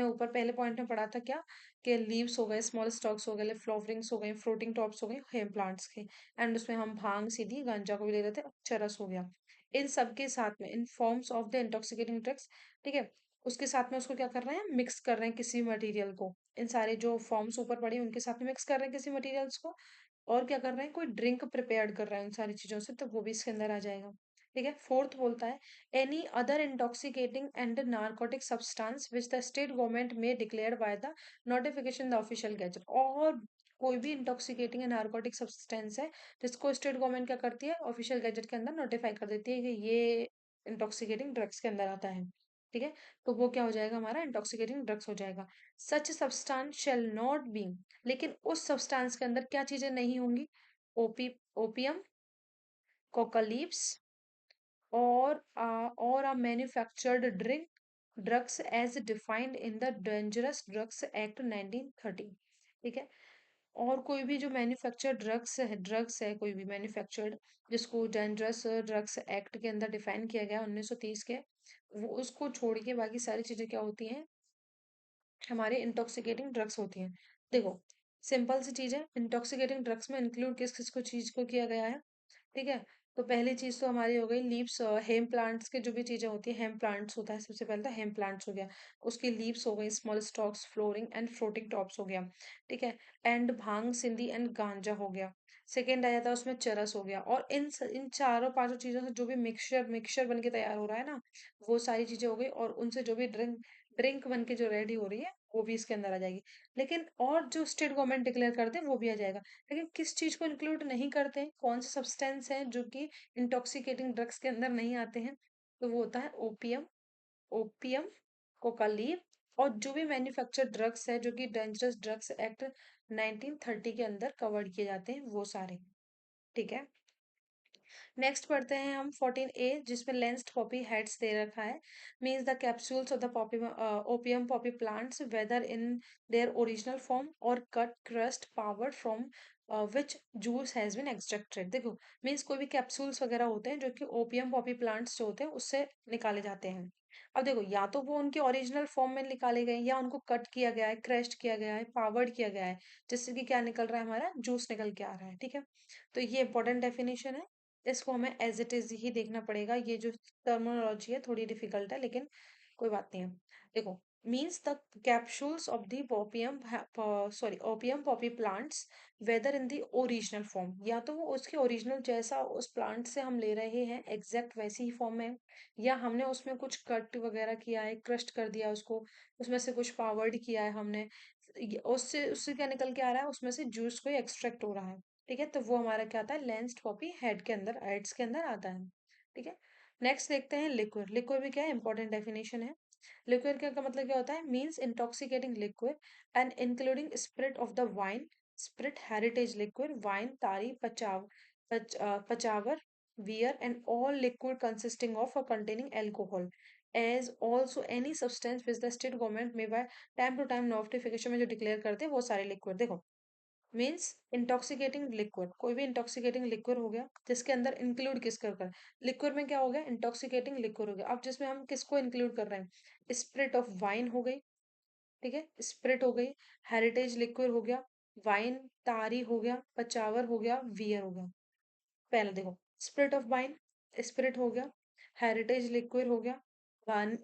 ऊपर पहले पॉइंट में पढ़ा था क्या, कि लीव्स हो गए, स्मॉल स्टॉक्स हो गए, फ्लावरिंग्स हो गए, फ्रूटिंग टॉप्स हो गए हेम प्लांट्स के, एंड उसमें हम भांग, सीधी, गांजा को भी ले रहे थे, चरस हो गया, इन सब के साथ में in forms of the intoxicating drugs, ठीक है, उसके साथ में उसको क्या कर रहे हैं, मिक्स कर रहे हैं किसी मटेरियल को, इन सारे जो फॉर्म्स ऊपर पड़ी हैं उनके साथ में मिक्स कर रहे हैं किसी मटेरियल्स को, और क्या कर रहे हैं, कोई ड्रिंक प्रिपेयर कर रहे हैं उन सारी चीजों से, तो वो भी इसके अंदर आ जाएगा, ठीक है। फोर्थ बोलता है any other intoxicating and narcotic substance which the state government may declared by the notification the official gazette, और कोई भी इंटॉक्सिकेटिंग एंड नार्कोटिक सब्सटेंस है जिसको स्टेट गवर्नमेंट क्या करती है, ऑफिशियल गैजेट के अंदर नोटिफाई कर देती है कि ये इंटॉक्सिकेटिंग ड्रग्स के अंदर आता है, ठीक है। तो वो क्या हो जाएगा, हमारा इंटॉक्सिकेटिंग ड्रग्स हो जाएगा। सच सब्सटेंस शेल नॉट बी, लेकिन उस सब्सटेंस के अंदर क्या चीजें नहीं होंगी, opium, Coca leaves or a manufactured drugs as defined in the Dangerous Drugs Act 1930, ठीक है। और कोई भी जो मैन्युफैक्चर्ड ड्रग्स है कोई भी मैन्युफैक्चर्ड जिसको डेंजरस ड्रग्स एक्ट के अंदर डिफाइन किया गया 1930 के, वो उसको छोड़ के बाकी सारी चीजें क्या होती हैं, हमारे इंटॉक्सिकेटिंग ड्रग्स होती हैं। देखो, सिंपल सी चीज है, इंटॉक्सिकेटिंग ड्रग्स में इंक्लूड किस किस को चीज को किया गया है, ठीक है। तो पहली चीज तो हमारी हो गई लीव्स, हेम प्लांट्स के जो भी चीजें होती है, हेम प्लांट्स होता है सबसे पहले, तो हेम प्लांट्स हो गया, उसकी लीव्स हो गई, small stocks, flooring and fruiting tops हो गया, ठीक है। एंड भांग, सिंधी एंड गांजा हो गया। सेकेंड आ जाता है उसमें चरस हो गया, और इन चारों पांचों चीजों से जो भी मिक्सचर मिक्सचर बन के तैयार हो रहा है ना, वो सारी चीजें हो गई, और उनसे जो भी ड्रिंक ड्रिंक बन के जो रेडी हो रही है वो भी इसके अंदर आ जाएगी। लेकिन और जो स्टेट गवर्नमेंट डिक्लेयर करते हैं वो भी आ जाएगा, लेकिन किस चीज को इंक्लूड नहीं करते हैं, कौन से सब्सटेंस हैं जो कि इंटॉक्सिकेटिंग ड्रग्स के अंदर नहीं आते हैं, तो वो होता है ओपियम, कोका लीफ, और जो भी मैन्युफैक्चर्ड ड्रग्स है जो कि डेंजरस ड्रग्स एक्ट 1930 के अंदर कवर्ड किए जाते हैं वो सारे, ठीक है। नेक्स्ट पढ़ते हैं हम 14A, जिसमें लेंस्ड पॉपी हेड्स दे रखा है, means the capsules of the poppy opium poppy plants whether in their original form or cut crust powdered from which juice has been extracted, देखो, मीन्स कोई भी कैप्सूल्स वगैरह होते हैं जो कि ओपियम पॉपी प्लांट्स जो होते हैं उससे निकाले जाते हैं। अब देखो, या तो वो उनके ओरिजिनल फॉर्म में निकाले गए या उनको कट किया गया है, क्रश्ड किया गया है, पावर्ड किया गया है, जिससे कि क्या निकल रहा है, हमारा जूस निकल के आ रहा है, ठीक है। तो ये इंपॉर्टेंट डेफिनेशन है, इसको हमें एज इट इज ही देखना पड़ेगा, ये जो टर्मिनोलॉजी है थोड़ी डिफिकल्ट है लेकिन कोई बात नहीं है। देखो, means the capsules of the opium opium poppy plants whether in the original form, या तो वो उसके ओरिजिनल जैसा उस प्लांट से हम ले रहे हैं एग्जैक्ट वैसी ही फॉर्म में, या हमने उसमें कुछ कट वगैरह किया है, क्रस्ट कर दिया उसको, उसमें से कुछ पावर्ड किया है हमने, उससे उससे क्या निकल के आ रहा है, उसमें से जूस कोई एक्सट्रैक्ट हो रहा है। ठीक है, तो वो हमारा क्या आता है, लेंस्ड पॉपी हेड के अंदर, हेड्स के अंदर आता है। ठीक है, नेक्स्ट देखते हैं लिक्विड। लिक्विड भी क्या है, इंपॉर्टेंट डेफिनेशन है। लिक्विड का मतलब क्या होता है, means intoxicating liquid and including spirit of the wine, spirit heritage liquid, wine, tari, pachwai, beer and all liquid consisting of or containing alcohol as also any substance which the state government may by time to time notification में जो declare करते हैं वो सारे liquid. देखो, means intoxicating liquid, कोई भी intoxicating liquid हो गया जिसके अंदर इंक्लूड किस कर, लिक्विड में क्या हो गया, इंटॉक्सिकेटिंग लिक्विड हो गया। अब जिसमें हम किसको इंक्लूड कर रहे हैं, स्पिरिट ऑफ वाइन हो गई, ठीक है, स्पिरिट हो गई, हेरिटेज लिक्विड हो गया, वाइन, तारी हो गया, पचावर हो गया, वियर हो गया। पहले देखो, स्पिरिट ऑफ वाइन, स्पिरिट हो गया, हेरिटेज लिक्विड हो गया, वाइन,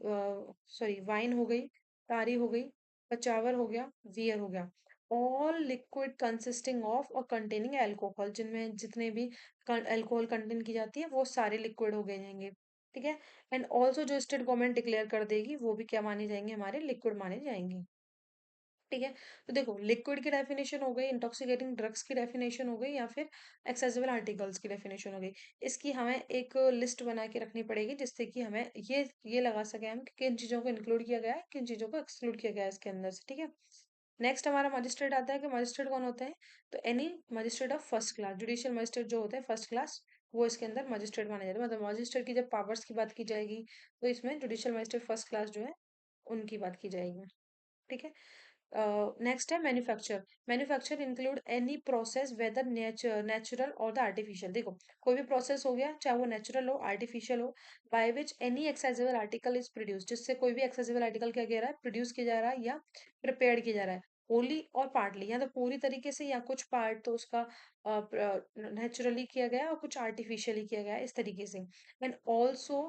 वाइन हो गई, तारी हो गई, पचावर हो गया, वियर हो गया। ऑल लिक्विड कंसिस्टिंग ऑफ और कंटेनिंग अल्कोहल, जिनमें जितने भी अल्कोहल कंटेन की जाती है वो सारे लिक्विड हो गए जाएंगे। ठीक है, एंड ऑल्सो जो स्टेट गवर्नमेंट डिक्लेयर कर देगी वो भी क्या माने जाएंगे, हमारे लिक्विड माने जाएंगे। ठीक है, तो देखो, लिक्विड की डेफिनेशन हो गई, इंटॉक्सिकेटिंग ड्रग्स की डेफिनेशन हो गई, या फिर एक्सेसिबल आर्टिकल्स की डेफिनेशन हो गई। इसकी हमें एक लिस्ट बना के रखनी पड़ेगी जिससे कि हमें ये लगा सके हम कि किन चीजों को इंक्लूड किया गया है, किन चीजों को एक्सक्लूड किया गया है इसके अंदर से। ठीक है, नेक्स्ट हमारा मजिस्ट्रेट आता है कि मजिस्ट्रेट कौन होते हैं, तो any magistrate of first class, judicial magistrate जो होते हैं फर्स्ट क्लास, वो इसके अंदर मजिस्ट्रेट माने जाते हैं। मतलब मजिस्ट्रेट की जब पावर्स की बात की जाएगी तो इसमें जुडिशियल मजिस्ट्रेट फर्स्ट क्लास जो है उनकी बात की जाएगी। ठीक है, नेक्स्ट है manufacture. Manufacture include any process whether natural or the artificial. देखो, कोई भी प्रोसेस हो गया, चाहे वो नेचुरल हो, आर्टिफिशियल हो, by which any excisable article is produce, जिससे कोई भी एक्सेसिबल आर्टिकल क्या किया रहा है, प्रोड्यूस किया जा रहा है या प्रिपेयर किया जा रहा है, होली और पार्टली, या तो पूरी तरीके से या कुछ पार्ट तो उसका नेचुरली किया गया और कुछ आर्टिफिशियली किया गया, इस तरीके से। एंड ऑल्सो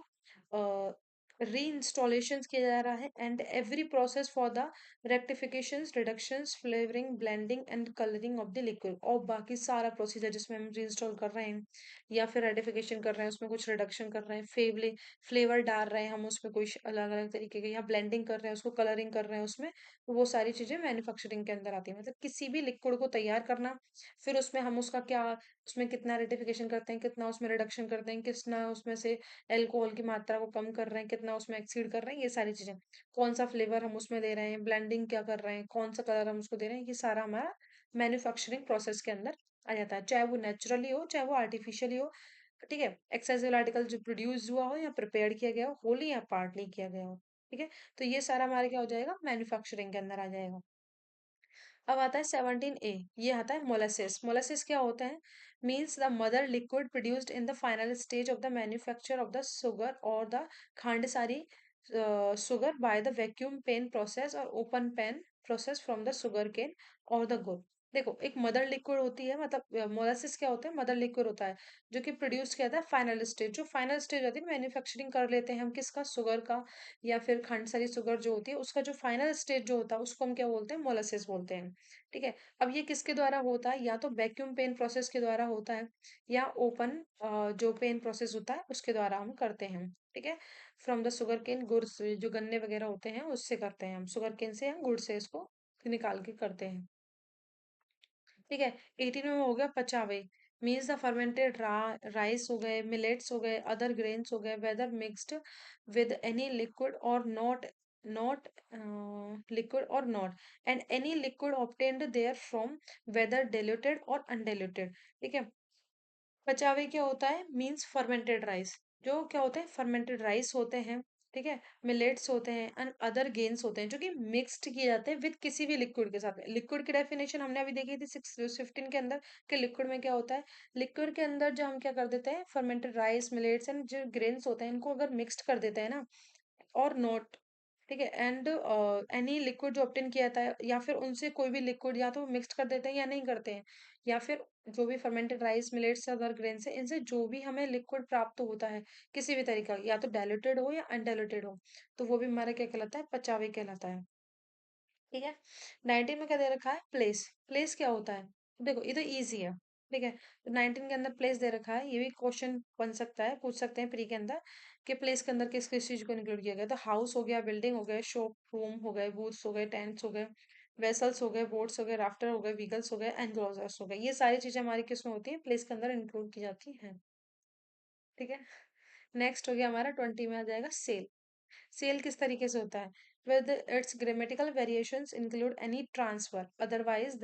री इंस्टॉलेशन किया जा रहा है, and every process for the rectifications, reductions, flavouring, blending and colouring of the liquid, और बाकी सारा प्रोसीजर जिसमें हम रीइंस्टॉल कर रहे हैं या फिर रेक्टिफिकेशन कर रहे हैं, उसमें कुछ रिडक्शन कर रहे हैं, फ्लेवर डाल रहे हैं हम उसमें कोई अलग अलग तरीके के, या ब्लेंडिंग कर रहे हैं उसको, कलरिंग कर रहे हैं उसमें, तो वो सारी चीजें मैन्युफैक्चरिंग के अंदर आती है। मतलब किसी भी लिक्विड को तैयार करना, फिर उसमें हम उसका क्या, उसमें कितना रेक्टिफिकेशन करते हैं, कितना उसमें रिडक्शन करते हैं, कितना उसमें से एल्कोहल की मात्रा को कम कर रहे हैं, कितना उसमें एक्सीड कर रहे हैं, ये सारी चीजें, कौन सा फ्लेवर हम उसमें दे रहे हैं, ब्लेंडिंग क्या कर रहे हैं, कौन सा कलर हम उसको दे रहे हैं, ये सारा हमारा मैन्युफैक्चरिंग प्रोसेस के अंदर आ जाता है, चाहे वो नेचुरली हो चाहे वो आर्टिफिशियली हो। ठीक है, एक्सेसिबल आर्टिकल जो प्रोड्यूस हुआ हो या प्रिपेयर किया गया हो, होली या पार्टली किया गया हो। ठीक है, तो ये सारा हमारे क्या हो जाएगा, मैन्युफैक्चरिंग के अंदर आ जाएगा। अब आता है 17A, ये आता है मोलासिस। मोलासिस क्या होता है, means the mother liquid produced in the final stage of the manufacture of the sugar or the khandsari sugar by the vacuum pan process or open pan process from the sugar cane or the गुड़। देखो, एक mother liquid होती है, मतलब molasses क्या होता है, mother liquid होता है जो कि प्रोड्यूस किया था फाइनल स्टेज, जो फाइनल स्टेज होती है मैन्युफैक्चरिंग कर लेते हैं हम किसका, सुगर का, या फिर खांडसारी शुगर जो होती है उसका जो फाइनल स्टेज जो होता है उसको हम क्या बोलते हैं, मोलासिस बोलते हैं। ठीक है, अब ये किसके द्वारा होता है, या तो वैक्यूम पेन प्रोसेस के द्वारा होता है, या ओपन जो पेन प्रोसेस होता है उसके द्वारा हम करते हैं। ठीक है, फ्रॉम द शुगर केन, गुड़ से, जो गन्ने वगैरह होते हैं उससे करते हैं हम, शुगर केन से या गुड़ से इसको निकाल के करते हैं। ठीक है, 18 में हो गया पचावे, मीन्स द फर्मेंटेड राइस हो गए, मिलेट्स हो गए, अदर ग्रेन्स हो गए, whether mixed with any liquid or not liquid or not, and any liquid obtained therefrom, whether diluted or undiluted. ठीक है, पचावे क्या होता है, मीन्स फर्मेंटेड राइस, जो क्या होते हैं, फर्मेंटेड राइस होते हैं। ठीक है, मिलेट्स होते हैं एंड अदर गेन्स होते हैं जो कि मिक्स्ड किए जाते हैं विद किसी भी लिक्विड के साथ। लिक्विड की डेफिनेशन हमने अभी देखी थी 615 के अंदर, कि लिक्विड में क्या होता है, लिक्विड के अंदर जो हम क्या कर देते हैं, फर्मेंटेड राइस, मिलेट्स एंड जो ग्रेन्स होते हैं इनको अगर मिक्स्ड कर देते हैं ना, और नॉट, ठीक है, एंड एनी लिक्विड जो ऑब्टेन किया जाता है, या फिर उनसे कोई भी लिक्विड या तो मिक्स कर देते हैं या नहीं करते हैं, या फिर जो भी फर्मेंटेड राइस, मिलेट्स या अदर ग्रेन से, इनसे जो भी हमें लिक्विड प्राप्त होता है किसी भी तरीका, या तो डाइल्यूटेड हो या अनडाइल्यूटेड हो, तो वो भी हमारा क्या कहलाता है, पचावे कहलाता है। ठीक है। 19 में क्या दे रखा है, प्लेस। प्लेस क्या होता है, देखो ये तो इजी है। ठीक है, तो 19 के अंदर प्लेस दे रखा है, ये भी क्वेश्चन बन सकता है, पूछ सकते हैं प्री के अंदर कि प्लेस के अंदर किस किस चीज को इंक्लूड किया गया, तो हाउस हो गया, बिल्डिंग हो गए, शॉप रूम हो गए, बूथ्स हो गए, टेंट्स हो गए, वेसल्स हो गए, बोट्स हो गए, राफ्टर हो गए, व्हीकल्स हो गए, एनक्लोजर्स हो गए, ये सारी चीजें हमारी किस में होती है, प्लेस के अंदर इंक्लूड की जाती हैं। ठीक है। नेक्स्ट हो गया हमारा 20 में आ जाएगा सेल। सेल किस तरीके से होता है, with its grammatical variations include any transfer otherwise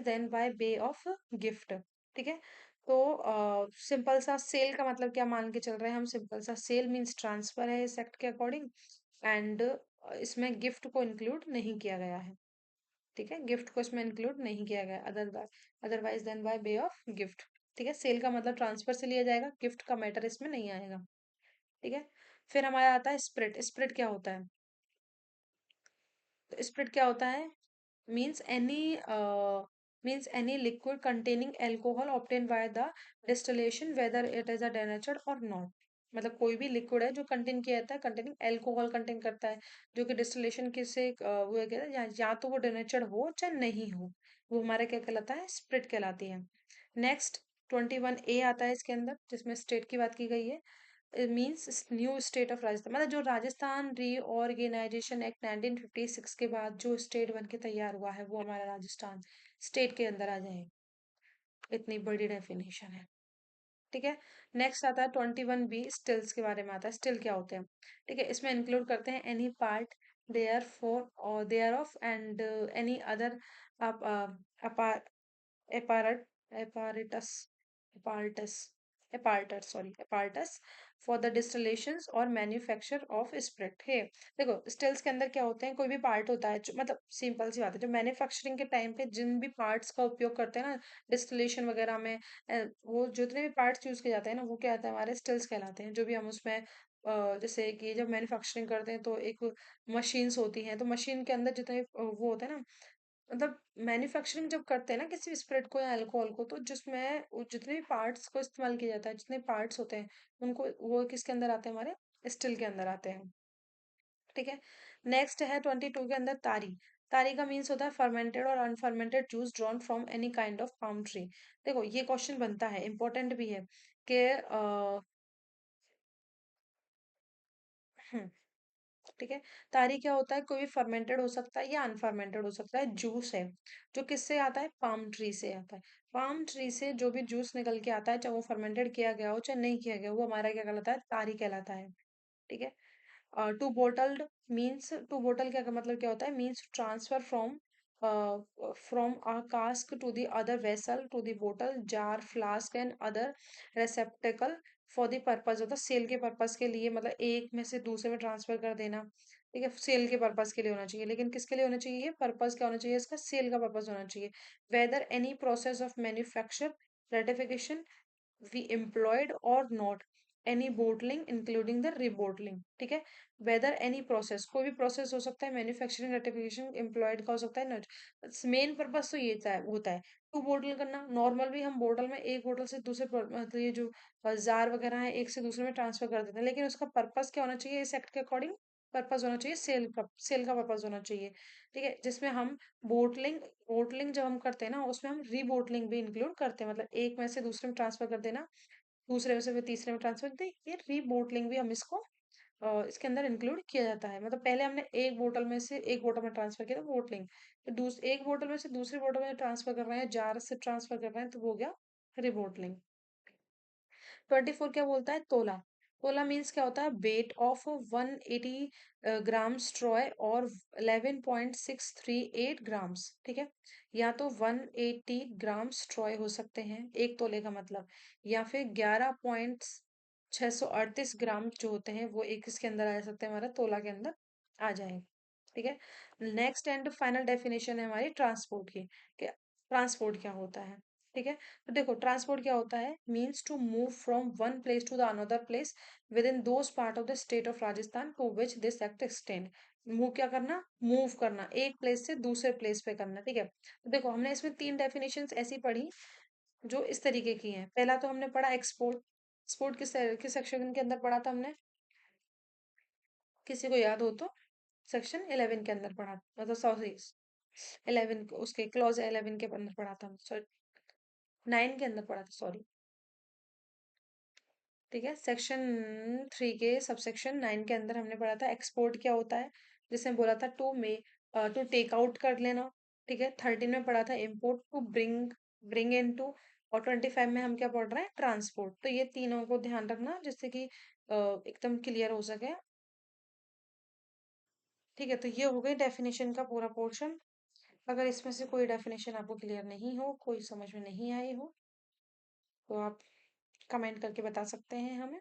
than by way of gift. ठीक है। तो सिंपल सा सेल का मतलब क्या मान के चल रहे हैं हम, सिंपल सा सेल मींस ट्रांसफर है इस एक्ट के अकॉर्डिंग, एंड इसमें गिफ्ट को इंक्लूड नहीं किया गया है। ठीक है, गिफ्ट को इसमें इंक्लूड नहीं किया गया, otherwise than by way of gift. ठीक है, सेल का मतलब ट्रांसफर से लिया जाएगा, गिफ्ट का मैटर इसमें नहीं आएगा। ठीक है। फिर हमारा आता है स्प्रिट। स्प्रिट क्या होता है, तो स्प्रिट क्या होता है, means any means any liquid containing alcohol obtained by the distillation whether it is a denatured or not। मतलब कोई भी लिक्विड है जो कंटेन किया जाता है, कंटेनिंग अल्कोहल कंटेन करता है, जो कि डिस्टिलेशन के से वो है कहते हैं, या तो वो डेनेचर्ड हो चाहे नहीं हो, वो हमारा क्या कहलाता है, स्प्रिट कहलाती है। नेक्स्ट 21A आता है इसके अंदर, जिसमें स्टेट की बात की गई है। Means new state of Rajasthan, मतलब जो राजस्थान रीऑर्गेनाइजेशन एक्ट 1956 के बाद जो स्टेट बन के तैयार हुआ है, वो हमारा राजस्थान स्टेट के अंदर आ जाए। इतनी बड़ी डेफिनेशन है। ठीक है। नेक्स्ट आता है 21B, स्टिल्स के बारे में आता है। स्टिल क्या होते हैं, ठीक है, इसमें इंक्लूड करते हैं any part therefor or thereof and any other apparatus apparatus apparatus apparatus sorry apparatus for the distillations और मैन्युफैक्चर ऑफ स्पिरिट है। देखो स्टिल्स के अंदर क्या होते हैं, कोई भी पार्ट होता है जो, मतलब सिंपल सी बात है, जो मैन्युफैक्चरिंग के टाइम पे जिन भी पार्ट्स का उपयोग करते हैं ना डिस्टिलेशन वगैरह में, वो जितने भी पार्ट्स यूज किए जाते हैं ना, वो क्या आता है, हमारे स्टिल्स कहलाते हैं। जो भी हम उसमें जैसे कि जब मैन्युफैक्चरिंग करते हैं तो एक मशीन्स होती हैं, तो मशीन के अंदर जितने वो होते हैं ना, मतलब मैन्युफैक्चरिंग जब करते हैं ना किसी स्पिरिट को या अल्कोहल को, तो जिसमें जितने भी पार्ट्स को इस्तेमाल किया जाता है, जितने पार्ट्स होते हैं, उनको वो किसके अंदर आते हैं, हमारे स्टील के अंदर आते हैं। ठीक है। नेक्स्ट है 22 के अंदर तारी। तारी का मीन्स होता है fermented or unfermented juice drawn from any kind of palm tree. देखो ये क्वेश्चन बनता है, इंपॉर्टेंट भी है कि हम्म, ठीक है, तारी क्या होता है, कोई भी फर्मेंटेड हो सकता है या अनफर्मेंटेड हो सकता है, जूस है जो किससे आता है, पाम ट्री से आता है। पाम ट्री से जो भी जूस निकल के आता है, चाहे वो फर्मेंटेड किया गया हो चाहे नहीं किया गया, वो हमारा क्या कहलाता है, तारी कहलाता है। ठीक है। To bottled means, to bottle क्या मतलब क्या होता है, means transfer from a cask to the other vessel to the bottle jar flask and other receptacle for the purpose of the sale के पर्पज के लिए, मतलब एक में से दूसरे में ट्रांसफर कर देना। ठीक है, सेल के पर्पज के लिए होना चाहिए, लेकिन किसके लिए होना चाहिए, पर्पज क्या होना चाहिए इसका, सेल का पर्पज होना चाहिए। Whether any process of manufacture ratification we employed or not any bottling including the rebottling। ठीक है, whether any process, कोई भी प्रोसेस हो सकता है, मैन्युफैक्चरिंग रेटिफिकेशन एम्प्लॉयड का हो सकता है ना, मेन पर्पस तो ये होता है टू बोटल करना। नॉर्मल भी हम बोतल में एक बोतल से दूसरे मतलब ये जो जार वगैरह है एक से दूसरे में ट्रांसफर कर देते हैं, लेकिन उसका पर्पस क्या होना चाहिए इस एक्ट के अकॉर्डिंग, पर्पस होना चाहिए सेल का पर्पस होना चाहिए। ठीक है, जिसमें हम बोटलिंग बोटलिंग जब हम करते हैं ना, उसमें हम रीबोटलिंग भी इंक्लूड करते हैं, मतलब एक में से दूसरे में ट्रांसफर कर देना, दूसरे में से फिर तीसरे में ट्रांसफर कर दे, ये रीबोटलिंग भी हम इसको इसके अंदर इंक्लूड किया जाता है। मतलब पहले हमने एक बोतल में से एक बोतल में ट्रांसफर किया था बोटलिंग, फिर एक बोतल में से दूसरी बोतल में ट्रांसफर कर रहे हैं, जार से ट्रांसफर कर रहे हैं, तो वो हो गया रिबोटलिंग। 24 क्या बोलता है, तोला। तोला मीन्स क्या होता है, वेट ऑफ 180 ग्राम स्ट्रॉय और 11.638 ग्राम्स। ठीक है, या तो 180 ग्राम स्ट्रॉय हो सकते हैं एक तोले का मतलब, या फिर 11.638 ग्राम जो होते हैं वो एक इसके अंदर आ सकते हैं, हमारा तोला के अंदर आ जाए। ठीक है। नेक्स्ट एंड फाइनल डेफिनेशन है हमारी ट्रांसपोर्ट की, कि ट्रांसपोर्ट क्या होता है। ठीक है, तो देखो ट्रांसपोर्ट क्या होता है, means to move from one place to the another place within those part of the state of Rajasthan to which this act extend. Move क्या करना, मूव करना, एक प्लेस से दूसरे प्लेस पे करना, ठीक है। तो देखो हमने इसमें तीन डेफिनेशंस ऐसी पढ़ी जो इस तरीके की हैं। पहला तो हमने पढ़ा एक्सपोर्ट। एक्सपोर्ट किस सेक्शन के अंदर पढ़ा था हमने, किसी को याद हो तो? सेक्शन 11 के अंदर पढ़ा, मतलब सॉरी 11 उसके क्लॉज 11 के अंदर पढ़ा था, सॉरी 9 के अंदर पढ़ा था, सॉरी। ठीक है, सेक्शन 3 के सबसेक्शन 9 के अंदर हमने पढ़ा था एक्सपोर्ट क्या होता है, जिसने बोला था टू टेक आउट कर लेना। ठीक है, 13 में पढ़ा था import, to bring bring into. और 25 में हम क्या पढ़ रहे हैं, ट्रांसपोर्ट। तो ये तीनों को ध्यान रखना जिससे कि एकदम क्लियर हो सके। ठीक है, तो ये हो गई डेफिनेशन का पूरा पोर्शन। अगर इसमें से कोई डेफिनेशन आपको क्लियर नहीं हो, कोई समझ में नहीं आई हो, तो आप कमेंट करके बता सकते हैं हमें।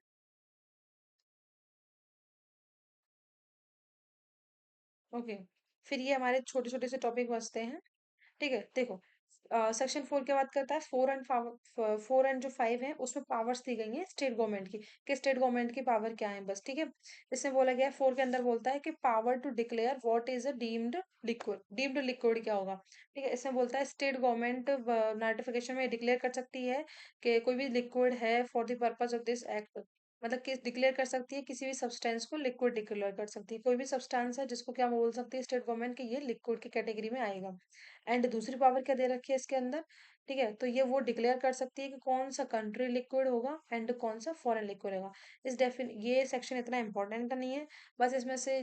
ओके, फिर ये हमारे छोटे छोटे से टॉपिक बचते हैं। ठीक है, देखो सेक्शन 4 क्या बात करता है, 4 एंड जो 5 है उसमें पावर्स दी गई हैं स्टेट गवर्नमेंट की, कि स्टेट गवर्नमेंट की पावर क्या है बस। ठीक है, इसमें बोला गया है 4 के अंदर बोलता है कि power to declare what is a deemed liquid. Deemed liquid क्या होगा, ठीक है, इसमें बोलता है स्टेट गवर्नमेंट नोटिफिकेशन में डिक्लेयर कर सकती है कि कोई भी लिक्विड है for the purpose of this act, मतलब कि डिक्लेयर कर सकती है किसी भी सब्सटेंस को लिक्विड डिक्लेयर कर सकती है, कोई भी सब्सटेंस है जिसको क्या बोल सकती है स्टेट गवर्नमेंट की ये लिक्विड की कैटेगरी में आएगा। एंड दूसरी पावर क्या दे रखी है इसके अंदर, ठीक है, तो ये वो डिक्लेयर कर सकती है कि कौन सा कंट्री लिक्विड होगा एंड कौन सा फॉरेन लिक्विड होगा। ये सेक्शन इतना इंपॉर्टेंट नहीं है, बस इसमें से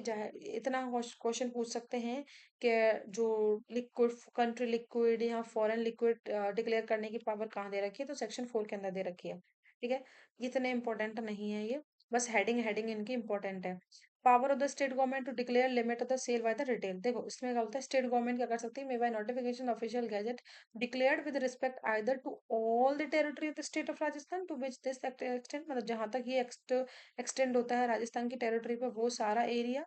इतना क्वेश्चन पूछ सकते हैं कि जो लिक्विड कंट्री लिक्विड या फॉरेन लिक्विड डिक्लेयर करने की पावर कहाँ दे रखी है, तो सेक्शन 4 के अंदर दे रखी है। ठीक है, इतने इंपॉर्टेंट नहीं है ये, बस हेडिंग हेडिंग इनकी इंपॉर्टेंट है। Power of the state government to declare limit of the sale by the retail. देखो इसमें क्या होता है, स्टेट गवर्नमेंट क्या कर सकती है, may by notification official gazette declared with respect either to all the territory of the state of Rajasthan to which this extend, मतलब जहां तक ये एक्सटेंड होता है राजस्थान की टेरिटरी पे वो सारा एरिया।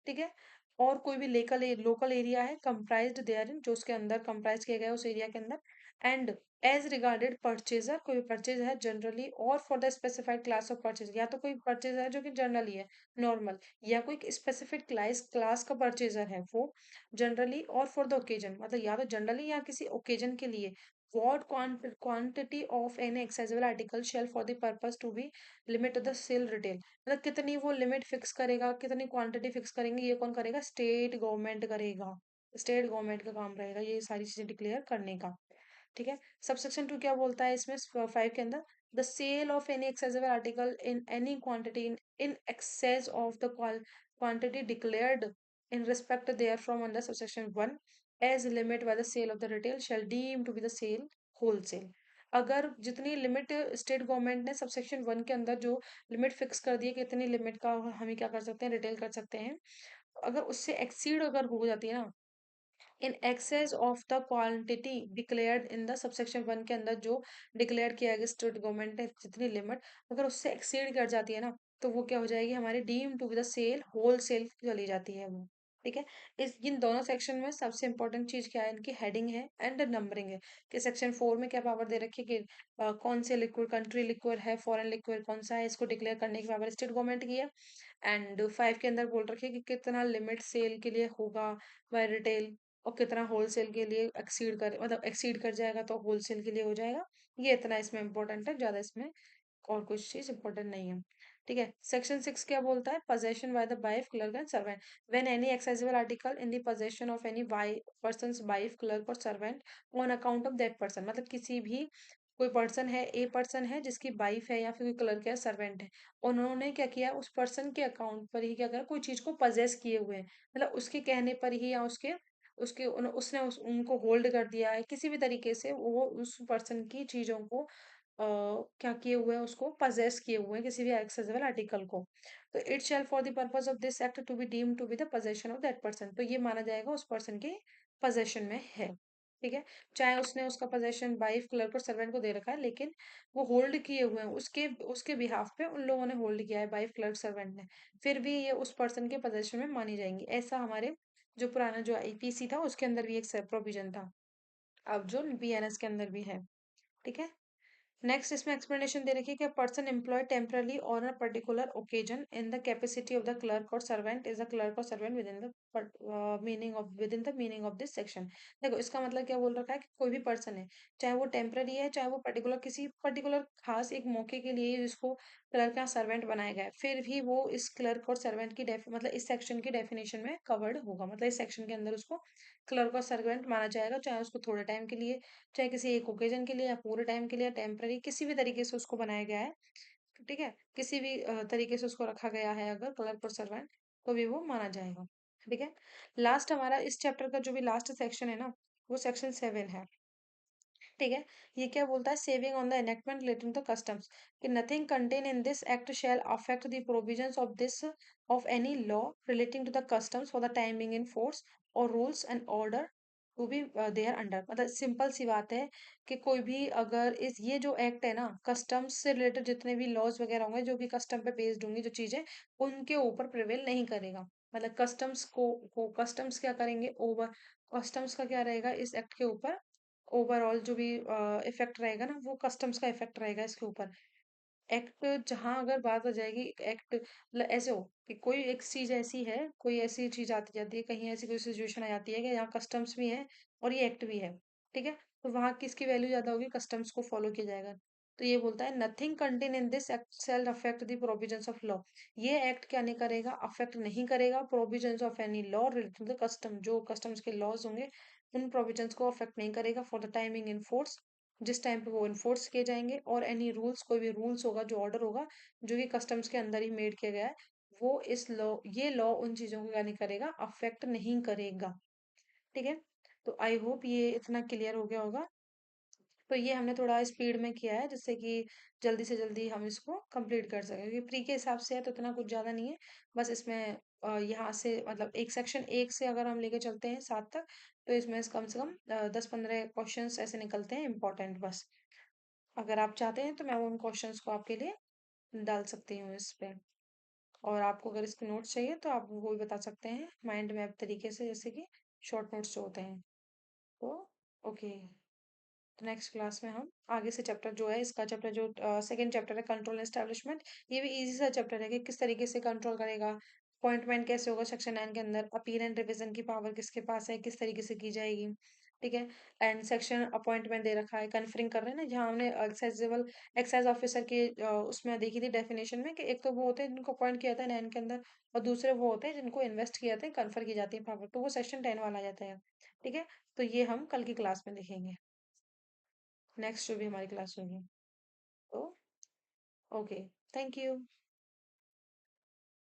ठीक है, और कोई भी लोकल एरिया है कंप्राइज्ड देयर इन, जो उसके अंदर कंप्राइज किया गया है उस एरिया के अंदर। एंड एज रिगार्डेड परचेजर, कोई परचेज है जनरली और for the specified class of purchase, या तो कोई परचेज है जो कि जनरली है नॉर्मल, या कोई स्पेसिफिक क्लास का परचेजर है वो जनरली और फॉर द ओकेजन, मतलब या तो जनरली या किसी ओकेजन के लिए। what quantity of any accessible article shall for the purpose to be limit to the sale retail, मतलब कितनी वो लिमिट फिक्स करेगा, कितनी क्वांटिटी फिक्स करेंगे, ये कौन करेगा, स्टेट गवर्नमेंट करेगा। स्टेट गवर्नमेंट का काम रहेगा ये सारी चीजें डिक्लेयर करने का। ठीक है, सबसेक्शन 2 क्या बोलता है इसमें 5 के अंदर, the sale of any excisable article in any quantity in excess of the quantity declared in respect therefrom under subsection 1 as limit by the sale of the retail shall deem to be the sale wholesale। अगर जितनी limit state government ने subsection 1 के अंदर जो limit fix कर दी है कि इतनी लिमिट का हम क्या कर सकते हैं, रिटेल कर सकते हैं, अगर उससे एक्सीड अगर हो जाती है ना, इन excess of the quantity declared in the subsection 1 के अंदर जो डिक्लेयर किया गया स्टेट गवर्नमेंट ने जितनी लिमिट, अगर उससे एक्सीड कर जाती है ना, तो वो क्या हो जाएगी, हमारी deem to be the sale wholesale चली जाती है वो। ठीक है, इस इन दोनों सेक्शन में सबसे इंपॉर्टेंट चीज क्या है, इनकी हेडिंग है एंड नंबरिंग है, कि सेक्शन 4 में क्या पावर दे रखी है कि कौन से लिक्विड कंट्री लिक्विड है, फॉरेन लिक्विड कौन सा है, इसको डिक्लेयर करने की पावर स्टेट गवर्नमेंट की है। एंड 5 के अंदर बोल रखी है कि कितना लिमिट सेल के लिए होगा बाय रिटेल, और कितना होलसेल के लिए एक्सीड कर, मतलब एक्सीड कर जाएगा तो होलसेल के लिए हो जाएगा। ये इतना इसमें इंपॉर्टेंट है, ज्यादा इसमें और कुछ चीज इंपॉर्टेंट नहीं है। ठीक है, सेक्शन 6 क्या बोलता है, possession by the wife clerk and servant when any accessible article in the possession of any person's wife clerk or servant on account of that person, मतलब किसी भी कोई पर्सन है, ए पर्सन है जिसकी वाइफ है या फिर कोई क्लर्क है सर्वेंट है, उन्होंने क्या किया उस पर्सन के अकाउंट पर ही क्या करा, कोई चीज को पजेस किए हुए हैं, मतलब उसके कहने पर ही या उसके उसके उसने उनको होल्ड कर दिया है किसी भी तरीके से, वो उस पर्सन की चीजों को क्या किए हुए हैं, उसको पजेस किए हुए हैं किसी भी एक्सेसिबल आर्टिकल को, तो it shall for the purpose of this act to be deemed to be the possession of that person, तो ये माना जाएगा उस पर्सन के पोजेशन में है। ठीक है, चाहे उसने उसका possession wife clerk or servant को दे रखा है, लेकिन वो होल्ड किए हुए हैं उसके उसके बिहाफ पे, उन लोगों ने होल्ड किया है वाइफ क्लर्क सर्वेंट ने, फिर भी ये उस पर्सन के पोजेशन में मानी जाएंगी। ऐसा हमारे जो पुराना जो आईपीसी था उसके अंदर भी एक प्रोविजन था, अब जो बीएनएस के अंदर भी है। ठीक है, नेक्स्ट इसमें एक्सप्लेनेशन दे रखी है कि person employ temporarily on a particular occasion in the capacity of the clerk or servant is the clerk or servant within the meaning of this section. देखो इसका मतलब क्या बोल रखा है कि कोई भी पर्सन है, चाहे वो टेम्पररी है, चाहे वो पर्टिकुलर किसी पर्टिकुलर खास एक मौके के लिए जिसको क्लर्क या सर्वेंट बनाया गया है, फिर भी वो इस क्लर्क और सर्वेंट की मतलब इस सेक्शन की डेफिनेशन में कवर्ड होगा। मतलब इस सेक्शन के अंदर उसको क्लर्क और सर्वेंट माना जाएगा, चाहे उसको थोड़े टाइम के लिए, चाहे किसी एक ओकेजन के लिए, या पूरे टाइम के लिए, या टेम्पररी, किसी भी तरीके से उसको बनाया गया है। ठीक है, किसी भी तरीके से उसको रखा गया है अगर क्लर्क और सर्वेंट, तो भी वो माना जाएगा। ठीक है। लास्ट हमारा इस चैप्टर का जो भी लास्ट सेक्शन है ना, वो सेक्शन 7 है। ठीक है। ये क्या बोलता है, saving on the enactment relating to customs, कि nothing contain in this act shall affect the provisions of this of any law relating to the customs for the time being in force or rules and order to be there under. मतलब simple सी बात है कि कोई भी अगर इस ये जो एक्ट है ना, कस्टम्स से रिलेटेड जितने भी लॉज वगैरह होंगे, जो भी कस्टम पे बेस्ड होंगी जो चीजें, उनके ऊपर प्रिवेल नहीं करेगा। मतलब कस्टम्स को कस्टम्स क्या करेंगे, ओवर कस्टम्स का क्या रहेगा इस एक्ट के ऊपर, ओवरऑल जो भी इफेक्ट रहेगा ना, वो कस्टम्स का इफेक्ट रहेगा इसके ऊपर। एक्ट जहां अगर बात आ जाएगी, एक्ट मतलब ऐसे हो कि कोई एक चीज ऐसी है, कोई ऐसी चीज आती जाती है, कहीं ऐसी कोई सिचुएशन आ जाती है कि यहाँ कस्टम्स भी है और ये एक्ट भी है। ठीक है, तो वहां किसकी वैल्यू ज्यादा होगी, कस्टम्स को फॉलो किया जाएगा। तो ये बोलता है nothing contain in this act shall affect the provisions of law. ये एक्ट क्या नहीं करेगा, अफेक्ट नहीं करेगा provisions of any law related to the custom, जो कस्टम्स के लॉज होंगे उन प्रोविजंस को अफेक्ट नहीं करेगा for the timing in force, जिस टाइम पे वो इन्फोर्स किए जाएंगे, और एनी रूल्स, कोई भी रूल्स होगा जो ऑर्डर होगा जो कि कस्टम्स के अंदर ही मेड किया गया है, वो इस लॉ, ये लॉ उन चीजों को क्या नहीं करेगा, अफेक्ट नहीं करेगा। ठीक है। तो आई होप ये इतना क्लियर हो गया होगा। तो ये हमने थोड़ा स्पीड में किया है जिससे कि जल्दी से जल्दी हम इसको कंप्लीट कर सकें, क्योंकि प्री के हिसाब से है तो इतना कुछ ज्यादा नहीं है। बस इसमें यहाँ से मतलब एक सेक्शन एक से अगर हम लेके चलते हैं 7 तक, तो इसमें से कम 10-15 क्वेश्चंस ऐसे निकलते हैं इंपॉर्टेंट बस। अगर आप चाहते हैं तो मैं उन क्वेश्चंस को आपके लिए डाल सकती हूँ इस पे। और आपको अगर इसके नोट्स चाहिए तो आप वो भी बता सकते हैं माइंड मैप तरीके से, जैसे कि शॉर्ट नोट्स जो होते हैं। तो ओके, तो नेक्स्ट क्लास में हम आगे से चैप्टर जो है, इसका चैप्टर जो सेकंड चैप्टर है, कंट्रोल एस्टेब्लिशमेंट, ये भी इजी सा चैप्टर है कि किस तरीके से कंट्रोल करेगा, अपॉइंटमेंट कैसे होगा सेक्शन 9 के अंदर, अपील एंड रिवीजन की पावर किसके पास है, किस तरीके से की जाएगी। ठीक है। एंड सेक्शन अपॉइंटमेंट दे रखा है, कन्फरिंग कर रहे हैं ना, जहाँ हमने एक्साइजेबल एक्साइज ऑफिसर के उसमें देखी थी डेफिनेशन में, कि एक तो वो होते हैं जिनको अपॉइंट किया था 9 के अंदर, और दूसरे वो होते हैं जिनको इन्वेस्ट किया था, कन्फर की जाती है पावर, तो वो सेक्शन 10 वाला आ जाता है। ठीक है। तो ये हम कल की क्लास में देखेंगे, नेक्स्ट जो भी हमारी क्लास होगी। तो ओके, थैंक यू।